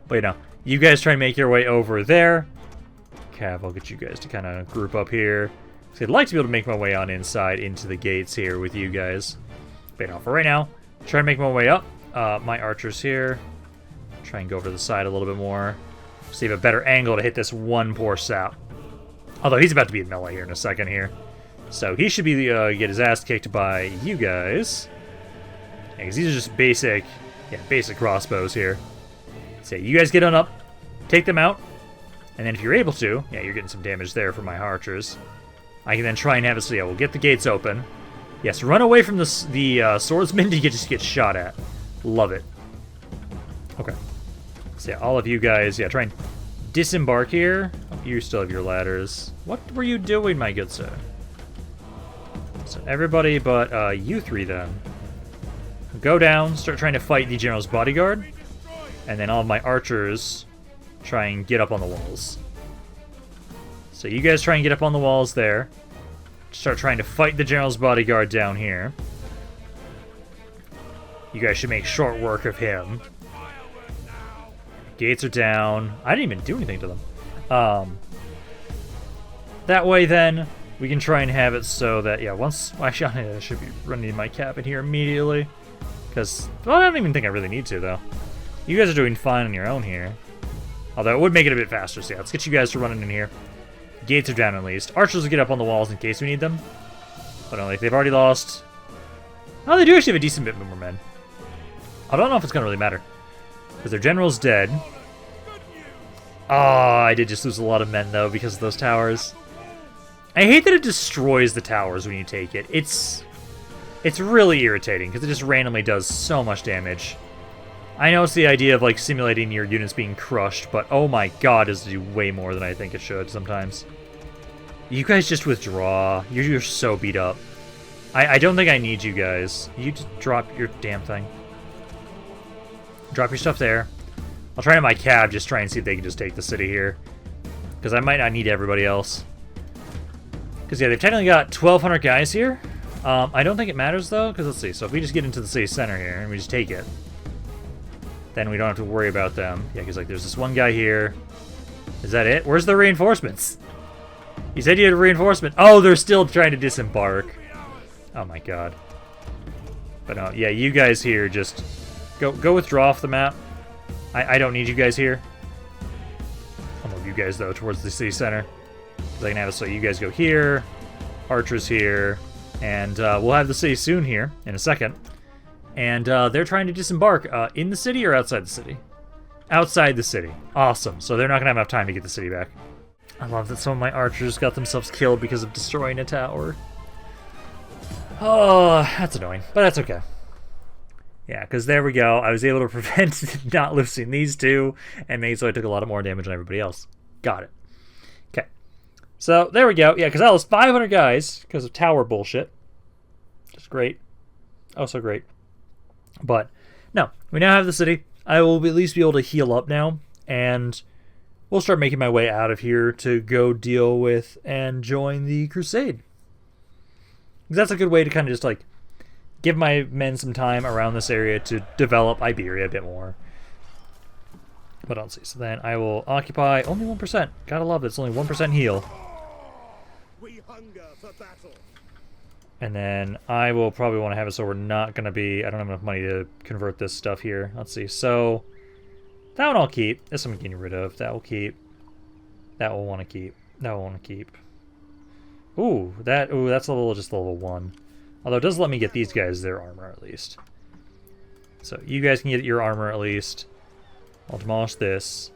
But, you know, you guys try and make your way over there. Cav, I'll get you guys to kind of group up here. So I'd like to be able to make my way on inside into the gates here with you guys. But, you know, for right now, try and make my way up. My archers here. Try and go over to the side a little bit more. Save a better angle to hit this one poor sap. Although he's about to be in melee here in a second here. So he should be get his ass kicked by you guys. Because these are just basic crossbows here. So you guys get on up, take them out, and then if you're able to, yeah, you're getting some damage there from my archers. I can then try and have it so, yeah, we'll get the gates open. Yes, run away from the swordsman to just get shot at. Love it. Okay. So yeah, all of you guys, yeah, try and disembark here. Oh, you still have your ladders. What were you doing, my good sir? So everybody but you three then. Go down, start trying to fight the general's bodyguard. And then all of my archers try and get up on the walls. So you guys try and get up on the walls there. Start trying to fight the general's bodyguard down here. You guys should make short work of him. Gates are down. I didn't even do anything to them. That way then, we can try and have it so that, yeah, once... Well, actually, I should be running my cap in here immediately. Because, well, I don't even think I really need to, though. You guys are doing fine on your own here. Although it would make it a bit faster, so yeah, let's get you guys to running in here. Gates are down at least. Archers will get up on the walls in case we need them. But no, like, they've already lost... Oh, they do actually have a decent bit more men. I don't know if it's going to really matter. Because their general's dead. Oh, I did just lose a lot of men, though, because of those towers. I hate that it destroys the towers when you take it. It's really irritating, because it just randomly does so much damage. I know it's the idea of, like, simulating your units being crushed, but oh my god, does it do way more than I think it should sometimes. You guys just withdraw. You're so beat up. I don't think I need you guys. You just drop your damn thing. Drop your stuff there. I'll try to my cab, just try and see if they can just take the city here. Because I might not need everybody else. Because, yeah, they've technically got 1,200 guys here. I don't think it matters, though, because let's see. So if we just get into the city center here and we just take it. then we don't have to worry about them. Yeah, because like there's this one guy here. Is that it? Where's the reinforcements? You said you had a reinforcement. Oh, they're still trying to disembark. Oh my god. But no, yeah, you guys here just go withdraw off the map. I don't need you guys here. I'll move you guys though towards the city center. I can have it so you guys go here, archers here, and we'll have the city soon here in a second. And they're trying to disembark in the city or outside the city? Outside the city. Awesome. So they're not going to have enough time to get the city back. I love that some of my archers got themselves killed because of destroying a tower. Oh, that's annoying, but that's okay. Yeah, because there we go. I was able to prevent not losing these two, and made so I took a lot of more damage than everybody else. Got it. Okay. So, there we go. Yeah, because I lost 500 guys because of tower bullshit. Just great. Oh, so great. But, no. We now have the city. I will at least be able to heal up now, and we'll start making my way out of here to go deal with and join the crusade. Because that's a good way to kind of just, like, give my men some time around this area to develop Iberia a bit more. But I'll see. So then I will occupy only 1%. Gotta love it. It's only 1% heal. We hunger for battle. And then I will probably want to have it so we're not going to be... I don't have enough money to convert this stuff here. Let's see. So that one I'll keep. This one I'm getting rid of. That will keep. That will want to keep. That will want to keep. Ooh, that's just level 1. Although it does let me get these guys their armor at least. So you guys can get your armor at least. I'll demolish this.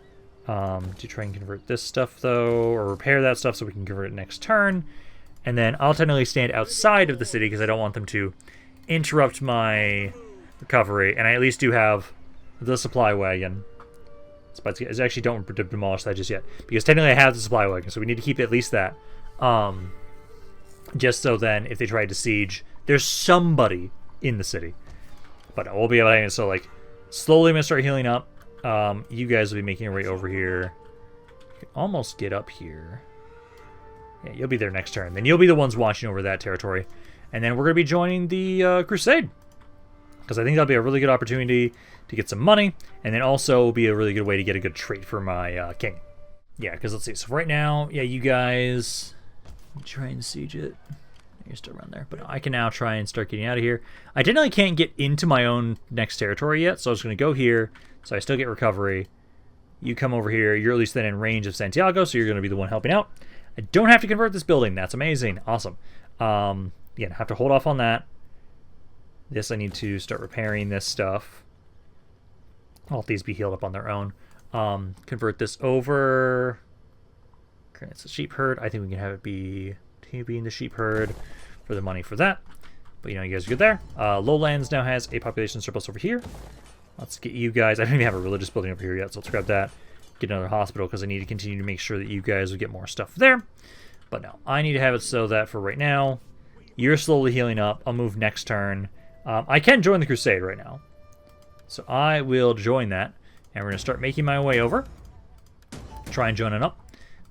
To try and convert this stuff though, or repair that stuff so we can convert it next turn. And then I'll technically stand outside of the city because I don't want them to interrupt my recovery. And I at least do have the supply wagon. But I actually don't demolish that just yet. Because technically I have the supply wagon, so we need to keep at least that. Just so then, if they try to siege, there's somebody in the city. But we'll be able to, so like, slowly I'm going to start healing up. You guys will be making your way over here. You can almost get up here. Yeah, you'll be there next turn. Then you'll be the ones watching over that territory. And then we're going to be joining the crusade. Because I think that'll be a really good opportunity to get some money. And then also be a really good way to get a good trait for my king. Yeah, because let's see. So right now, yeah, you guys... try and siege it. You're still around there. But I can now try and start getting out of here. I technically can't get into my own next territory yet, so I'm just going to go here. So I still get recovery. You come over here. You're at least then in range of Santiago, so you're going to be the one helping out. I don't have to convert this building. That's amazing. Awesome. Again, I have to hold off on that. This, I need to start repairing this stuff. All of these be healed up on their own. Convert this over... it's a sheep herd. I think we can have it be being the sheep herd for the money for that. But you know, you guys are good there. Lowlands now has a population surplus over here. Let's get you guys. I don't even have a religious building over here yet, so let's grab that. Get another hospital because I need to continue to make sure that you guys will get more stuff there. But no, I need to have it so that for right now, you're slowly healing up. I'll move next turn. I can join the crusade right now, so I will join that, and we're gonna start making my way over. Try and join it up.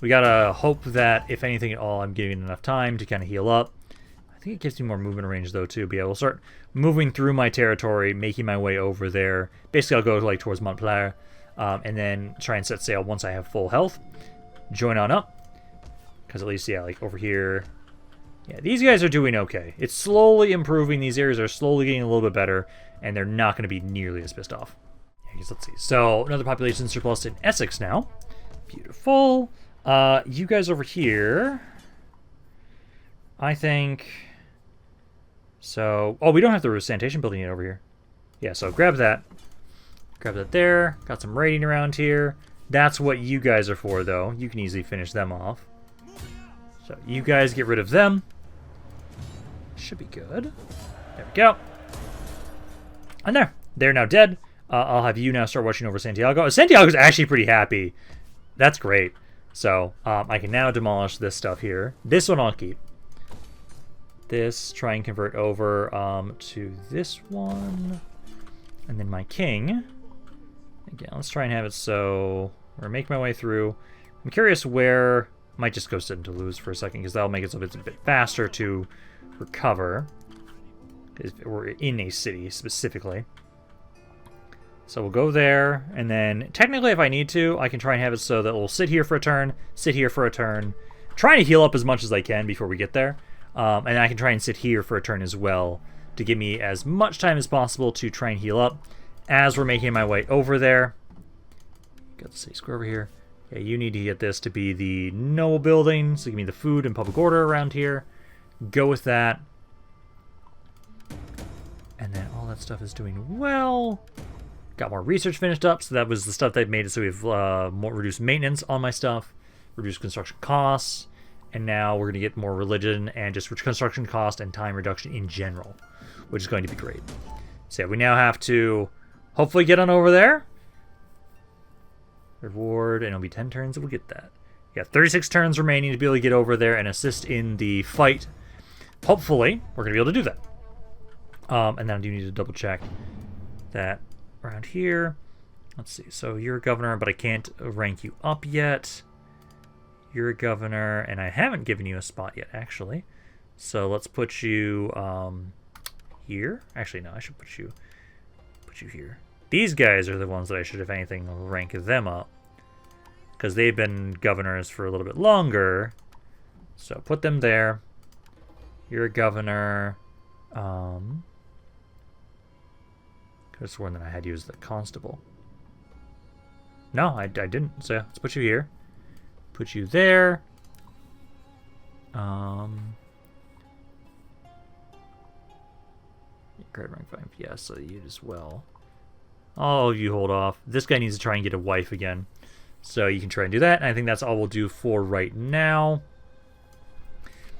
We gotta hope that, if anything at all, I'm giving enough time to kind of heal up. I think it gives me more movement range, though, too. But yeah, we'll start moving through my territory, making my way over there. Basically, I'll go like towards Montpellier, and then try and set sail once I have full health. Join on up. Because at least, yeah, like over here... yeah, these guys are doing okay. It's slowly improving. These areas are slowly getting a little bit better, and they're not going to be nearly as pissed off. Yeah, let's see. So, another population surplus in Essex now. Beautiful. You guys over here, I think, so, oh, we don't have the sanitation building yet over here. Yeah, so grab that there, got some raiding around here. That's what you guys are for, though. You can easily finish them off. So, you guys get rid of them. Should be good. There we go. And there, they're now dead. I'll have you now start watching over Santiago. Santiago's actually pretty happy. That's great. So, I can now demolish this stuff here. This one I'll keep. This, try and convert over to this one. And then my king. Again, let's try and have it so... we're going to make my way through. I'm curious where... might just go sit into lose for a second, because that'll make it so it's a bit faster to recover. If we're in a city, specifically. So we'll go there, and then technically if I need to, I can try and have it so that we'll sit here for a turn, sit here for a turn, trying to heal up as much as I can before we get there. And I can try and sit here for a turn as well to give me as much time as possible to try and heal up as we're making my way over there. Let's see, screw over here. Yeah, you need to get this to be the noble building, so give me the food and public order around here. Go with that. And then all that stuff is doing well. Got more research finished up, so that was the stuff that made it so we've more reduced maintenance on my stuff, reduced construction costs, and now we're going to get more religion and just construction cost and time reduction in general, which is going to be great. So yeah, we now have to hopefully get on over there. Reward, and it'll be 10 turns, and we'll get that. Yeah, 36 turns remaining to be able to get over there and assist in the fight. Hopefully, we're going to be able to do that. And then I do need to double check that around here. Let's see. So you're a governor, but I can't rank you up yet. You're a governor, and I haven't given you a spot yet, actually. So let's put you here. Actually, no, I should put you here. These guys are the ones that I should, if anything, rank them up, because they've been governors for a little bit longer. So put them there. You're a governor. Could have sworn that I had you as the constable. No, I didn't. So yeah, let's put you here. Put you there. Grade rank 5. Yeah, so you as well. Oh, you hold off. This guy needs to try and get a wife again. So you can try and do that. And I think that's all we'll do for right now.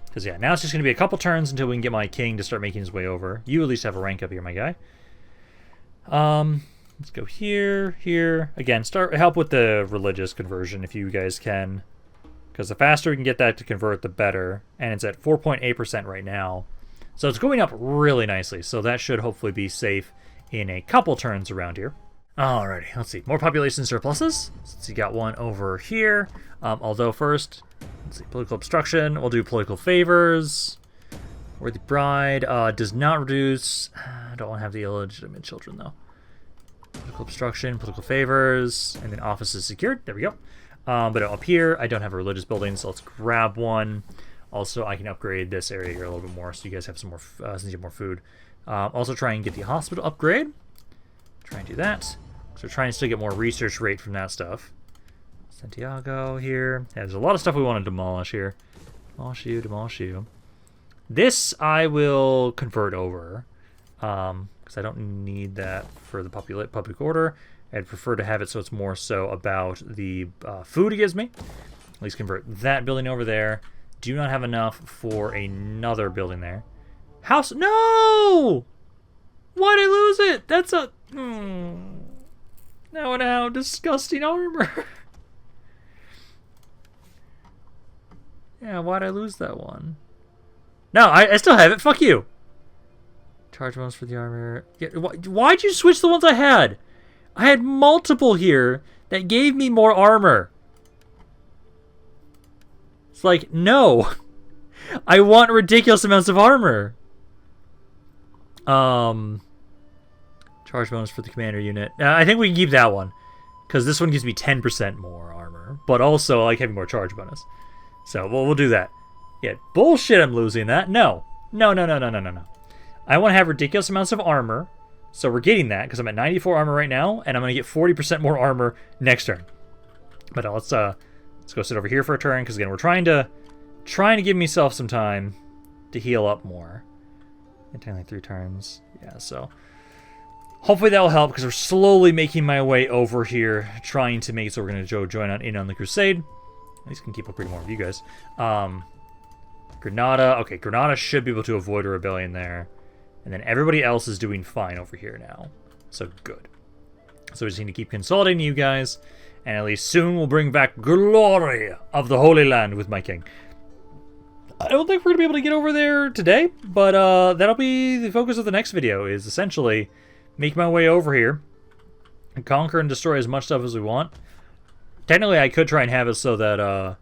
Because yeah, now it's just going to be a couple turns until we can get my king to start making his way over. You at least have a rank up here, my guy. Let's go here, here. Again, help with the religious conversion if you guys can. Because the faster we can get that to convert, the better. And it's at 4.8% right now. So it's going up really nicely. So that should hopefully be safe in a couple turns around here. Alrighty, let's see. More population surpluses. So you got one over here. Although first, let's see, political obstruction. We'll do political favors. Worthy bride does not reduce. I don't want to have the illegitimate children though. Political obstruction, political favors, and then office is secured. There we go. But up here, I don't have a religious building, so let's grab one. Also, I can upgrade this area here a little bit more, so you guys have some more, since you have more food. Also, try and get the hospital upgrade. Try and do that. So try and still get more research rate from that stuff. Santiago here. Yeah, there's a lot of stuff we want to demolish here. Demolish you, demolish you. This I will convert over, because I don't need that for the public order. I'd prefer to have it so it's more so about the food it gives me. At least convert that building over there. Do not have enough for another building there. House, no! Why'd I lose it? That's a... Now disgusting armor. Yeah, why'd I lose that one? No, I still have it. Fuck you. Charge bonus for the armor. Yeah, why'd you switch the ones I had? I had multiple here that gave me more armor. It's like, no. I want ridiculous amounts of armor. Charge bonus for the commander unit. I think we can keep that one, because this one gives me 10% more armor, but also I like having more charge bonus. So we'll do that. Yeah, bullshit. I'm losing that. No. I want to have ridiculous amounts of armor, so we're getting that because I'm at 94 armor right now, and I'm gonna get 40% more armor next turn. But let's go sit over here for a turn, because again we're trying to give myself some time to heal up more. And only 3 turns. Yeah, so hopefully that will help, because we're slowly making my way over here, trying to make it so we're gonna join in on the crusade. At least can keep upgrading more of you guys. Granada. Okay, Granada should be able to avoid a rebellion there. And then everybody else is doing fine over here now. So good. So we just need to keep consolidating you guys. And at least soon we'll bring back glory of the Holy Land with my king. I don't think we're going to be able to get over there today. But that'll be the focus of the next video. Is essentially make my way over here. And conquer and destroy as much stuff as we want. Technically I could try and have it so that...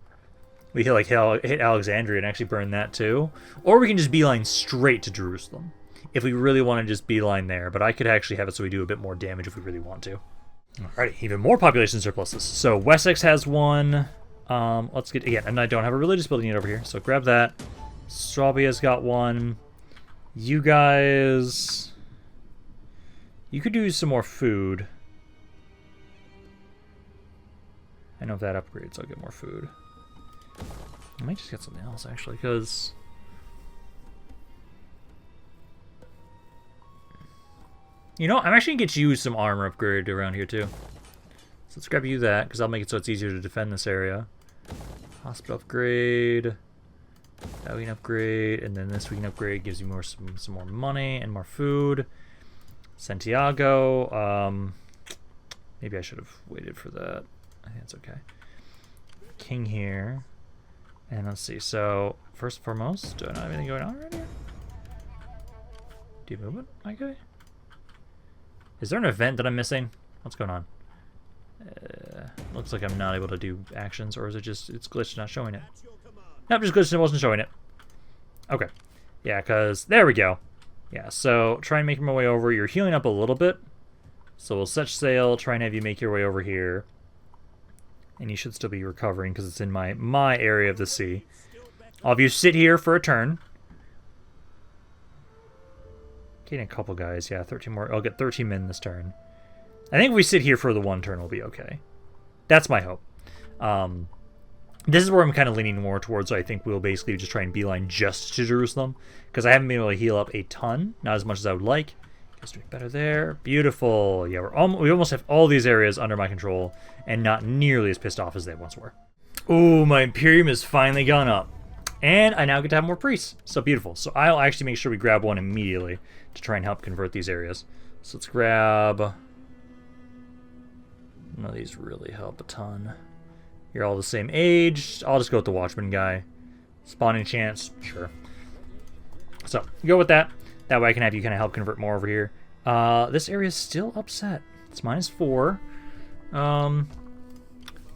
we hit Alexandria and actually burn that too. Or we can just beeline straight to Jerusalem. if we really want to just beeline there. But I could actually have it so we do a bit more damage if we really want to. Alrighty, even more population surpluses. So Wessex has one. Let's get, again, and I don't have a religious building yet over here, so grab that. Swabia's got one. You guys... You could do some more food. I know if that upgrades, I'll get more food. I might just get something else, actually, because... You know, I'm actually going to get you some armor upgrade around here, too. So let's grab you that, because I'll make it so it's easier to defend this area. Hospital upgrade. That we can upgrade, and then this we can upgrade. Gives you more some more money and more food. Santiago. Maybe I should have waited for that. I think it's okay. King here. And let's see. So, first and foremost, do I not have anything going on right here? Do you move it? Okay. Is there an event that I'm missing? What's going on? Looks like I'm not able to do actions, or is it just, it's glitched not showing it? Nope, just glitched and it wasn't showing it. Okay. Yeah, because, there we go. Yeah, so try and make my way over. You're healing up a little bit. So we'll set sail, try and have you make your way over here. And you should still be recovering because it's in my area of the sea. I'll have you sit here for a turn. Getting a couple guys, yeah, 13 more. I'll get 13 men this turn. I think if we sit here for the one turn, we'll be okay. That's my hope. This is where I'm kind of leaning more towards. So I think we'll basically just try and beeline just to Jerusalem, because I haven't been able to heal up a ton, not as much as I would like. Guys doing better there. Beautiful. Yeah, we almost have all these areas under my control, and not nearly as pissed off as they once were. Ooh, my Imperium has finally gone up, and I now get to have more priests. So beautiful. So I'll actually make sure we grab one immediately to try and help convert these areas. So let's grab. None of these really help a ton. You're all the same age. I'll just go with the Watchman guy. Spawning chance, sure. So, go with that. That way I can have you kind of help convert more over here. This area is still upset. It's -4.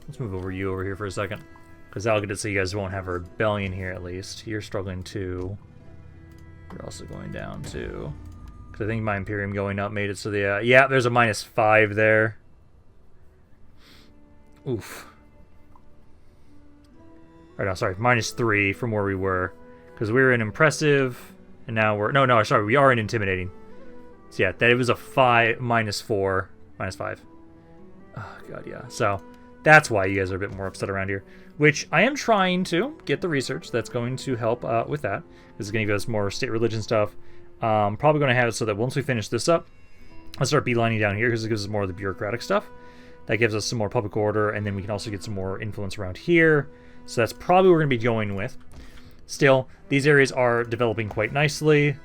Let's move you over here for a second. Because that'll get it so you guys won't have a rebellion here at least. You're struggling too. You're also going down too. Because I think my Imperium going up made it so the... yeah, there's a -5 there. Oof. Or no, sorry, -3 from where we were. Because we were in impressive, and now we're... No, sorry, we are in intimidating. So yeah, that it was a -4, -5. Oh, God, yeah. So, that's why you guys are a bit more upset around here. Which, I am trying to get the research that's going to help with that. This is going to give us more state religion stuff. Probably going to have it so that once we finish this up, I'll start beelining down here, because it gives us more of the bureaucratic stuff. That gives us some more public order, and then we can also get some more influence around here. So that's probably what we're going to be going with. Still, these areas are developing quite nicely.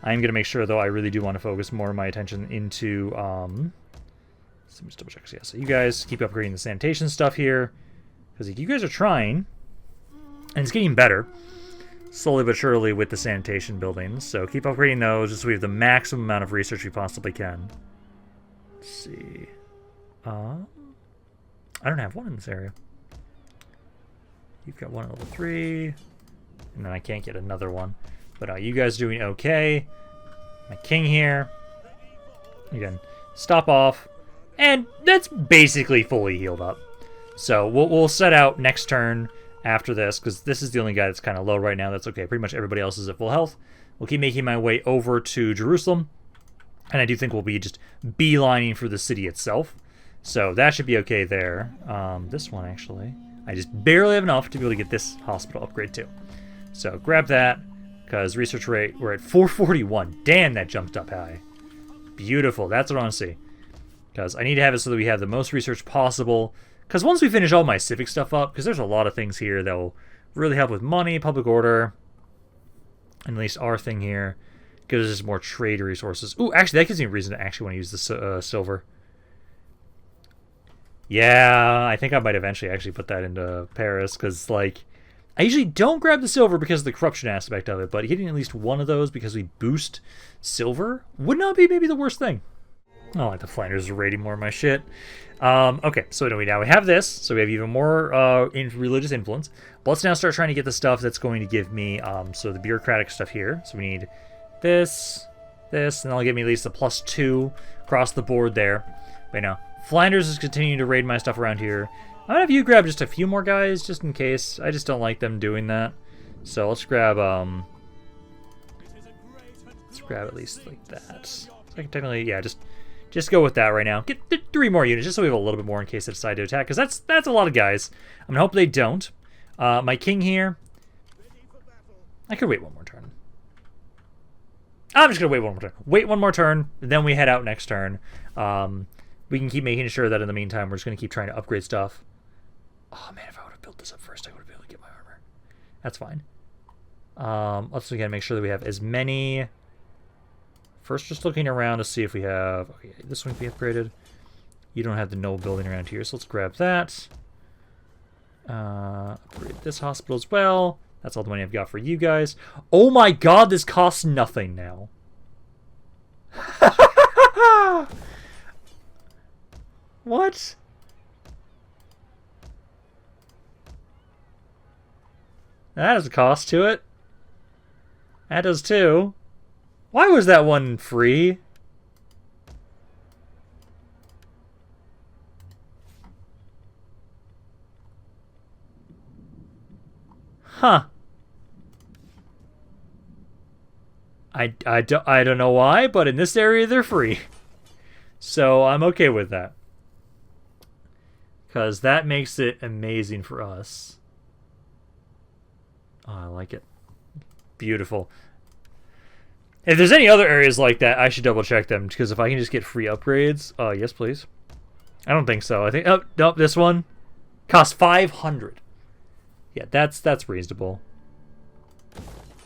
I'm going to make sure, though, I really do want to focus more of my attention into... let me just double check. So, yeah, so you guys keep upgrading the sanitation stuff here. Because you guys are trying. And it's getting better. Slowly but surely with the sanitation buildings. So keep upgrading those just so we have the maximum amount of research we possibly can. Let's see. I don't have one in this area. You've got one at level 3. And then I can't get another one. But you guys doing okay. My king here. Again, stop off. And that's basically fully healed up. So we'll set out next turn after this, because this is the only guy that's kind of low right now. That's okay. Pretty much everybody else is at full health. We'll keep making my way over to Jerusalem. And I do think we'll be just beelining for the city itself. So that should be okay there. This one, actually. I just barely have enough to be able to get this hospital upgrade too. So grab that, because research rate, we're at 441. Damn, that jumped up high. Beautiful. That's what I want to see. Because I need to have it so that we have the most research possible. Because once we finish all my civic stuff up, because there's a lot of things here that will really help with money, public order, and at least our thing here. Gives us more trade resources. Ooh, actually, that gives me a reason to actually want to use the silver. Yeah, I think I might eventually actually put that into Paris, because, like, I usually don't grab the silver because of the corruption aspect of it, but getting at least one of those because we boost silver would not be maybe the worst thing. Oh, like the Flanders are raiding more of my shit. Okay, so now we have this, so we have even more religious influence. But let's now start trying to get the stuff that's going to give me, so the bureaucratic stuff here. So we need this, this, and that'll give me at least a +2 across the board there. But you know, Flanders is continuing to raid my stuff around here. I'm gonna have you grab just a few more guys, just in case. I just don't like them doing that. So let's grab at least like that. So I can technically, yeah, just go with that right now. Get 3 more units, just so we have a little bit more in case they decide to attack, because that's a lot of guys. I'm gonna hope they don't. My king here, I could wait one more turn. I'm just gonna wait one more turn. Wait one more turn, then we head out next turn. We can keep making sure that in the meantime we're just gonna keep trying to upgrade stuff. Oh man, if I would have built this up first, I would have been able to get my armor. That's fine. Let's again make sure that we have as many. First, just looking around to see if we have. Okay, this one can be upgraded. You don't have the noble building around here, so let's grab that. Upgrade this hospital as well. That's all the money I've got for you guys. Oh my god, this costs nothing now. What? That has a cost to it. That does too. Why was that one free? Huh. I don't know why, but in this area they're free. So I'm okay with that. Because that makes it amazing for us. Oh, I like it. Beautiful. If there's any other areas like that, I should double check them, because if I can just get free upgrades, yes please. I don't think so. I think, oh, nope, this one costs 500. Yeah, that's reasonable.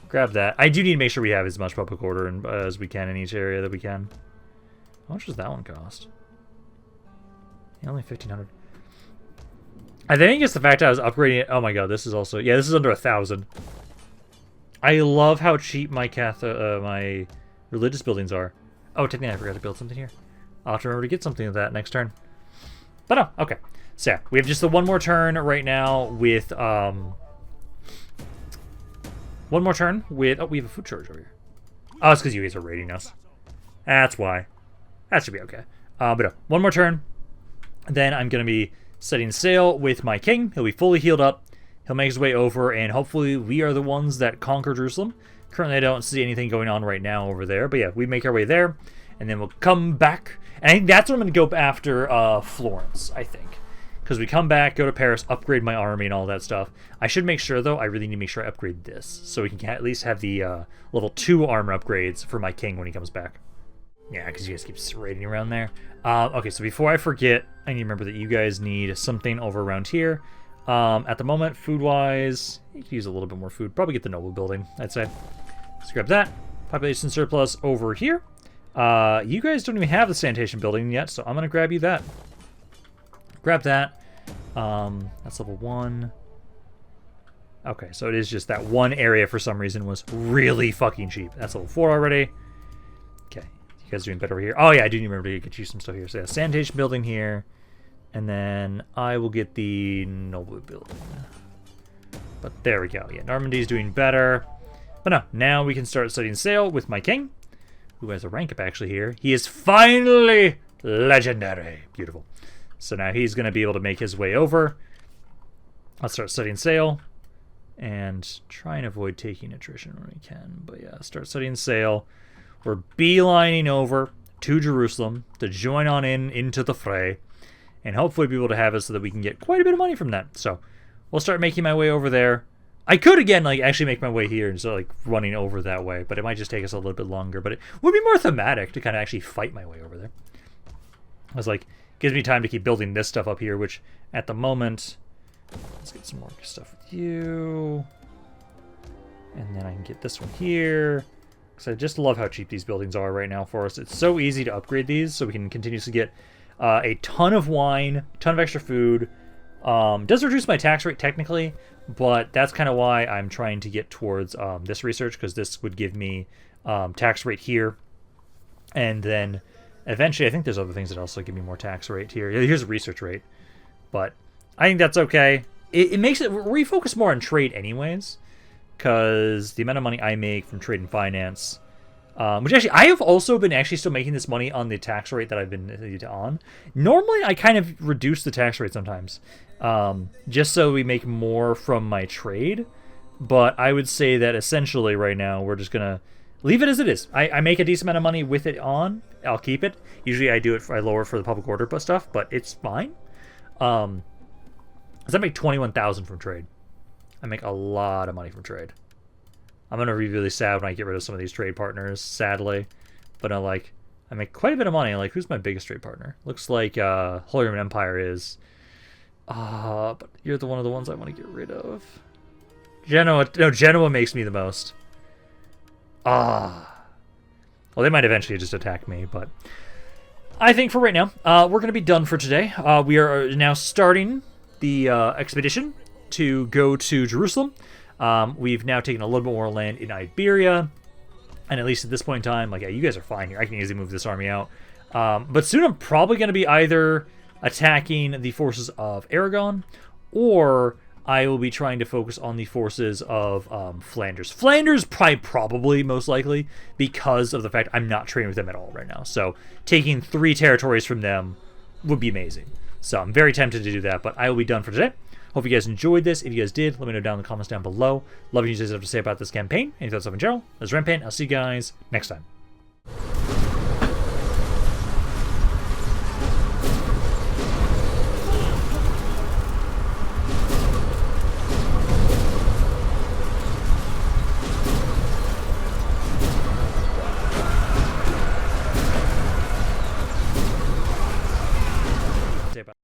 Grab that. I do need to make sure we have as much public order as we can in each area that we can. How much does that one cost? Yeah, only 1,500. I think it's the fact I was upgrading it. Oh my god, this is also, yeah, this is under 1,000. I love how cheap my my religious buildings are. Oh, technically I forgot to build something here. I'll have to remember to get something of that next turn. But no, okay. So yeah, we have just the one more turn right now with one more turn with, oh, we have a food shortage over here. Oh, it's because you guys are raiding us. That's why. That should be okay. But no, one more turn. Then I'm gonna be setting sail with my king. He'll be fully healed up. He'll make his way over, and hopefully we are the ones that conquer Jerusalem. Currently, I don't see anything going on right now over there. But yeah, we make our way there, and then we'll come back. And I think that's when I'm going to go after Florence, I think. Because we come back, go to Paris, upgrade my army and all that stuff. I should make sure, though, I really need to make sure I upgrade this. So we can at least have the level 2 armor upgrades for my king when he comes back. Yeah, because you guys keep raiding around there. Okay, so before I forget, I need to remember that you guys need something over around here. At the moment, food-wise, you could use a little bit more food. Probably get the noble building, I'd say. Let's grab that. Population surplus over here. You guys don't even have the sanitation building yet, so I'm going to grab you that. Grab that. That's level 1. Okay, so it is just that one area for some reason was really fucking cheap. That's level 4 already. Okay, you guys are doing better over here. Oh yeah, I do remember to get you some stuff here. So yeah, sanitation building here. And then I will get the noble building. But there we go. Yeah, Normandy's doing better. But no, now we can start setting sail with my king, who has a rank up actually here. He is finally legendary. Beautiful. So now he's going to be able to make his way over. Let's start setting sail and try and avoid taking attrition when we can. But yeah, start setting sail. We're beelining over to Jerusalem to join on into the fray. And hopefully be able to have it so that we can get quite a bit of money from that. So we'll start making my way over there. I could, again, like actually make my way here and start like running over that way. But it might just take us a little bit longer. But it would be more thematic to kind of actually fight my way over there. I was like, gives me time to keep building this stuff up here. Which at the moment, let's get some more stuff with you. And then I can get this one here. Because I just love how cheap these buildings are right now for us. It's so easy to upgrade these so we can continuously get a ton of wine, a ton of extra food. Does reduce my tax rate technically, but that's kind of why I'm trying to get towards this research, because this would give me tax rate here. And then eventually I think there's other things that also give me more tax rate here. Here's a research rate. But I think that's okay. It makes it, we focus more on trade anyways, because the amount of money I make from trade and finance Which actually, I have also been actually still making this money on the tax rate that I've been on. Normally, I kind of reduce the tax rate sometimes, just so we make more from my trade. But I would say that essentially right now, we're just going to leave it as it is. I make a decent amount of money with it on. I'll keep it. Usually I do it, I lower for the public order stuff, but it's fine. Because I make 21,000 from trade. I make a lot of money from trade. I'm going to be really sad when I get rid of some of these trade partners, sadly. But I make quite a bit of money. Like, who's my biggest trade partner? Looks like Holy Roman Empire is. But you're one of the ones I want to get rid of. Genoa. No, Genoa makes me the most. Well, they might eventually just attack me, but I think for right now, we're going to be done for today. We are now starting the expedition to go to Jerusalem. We've now taken a little bit more land in Iberia, and at least at this point in time, like, yeah, you guys are fine here. I can easily move this army out. But soon I'm probably going to be either attacking the forces of Aragon, or I will be trying to focus on the forces of Flanders. Flanders probably most likely, because of the fact I'm not trading with them at all right now. So taking 3 territories from them would be amazing. So I'm very tempted to do that, but I will be done for today. Hope you guys enjoyed this. If you guys did, let me know down in the comments down below. Love you guys have to say about this campaign. Any thoughts up in general? This is Rampaned. I'll see you guys next time.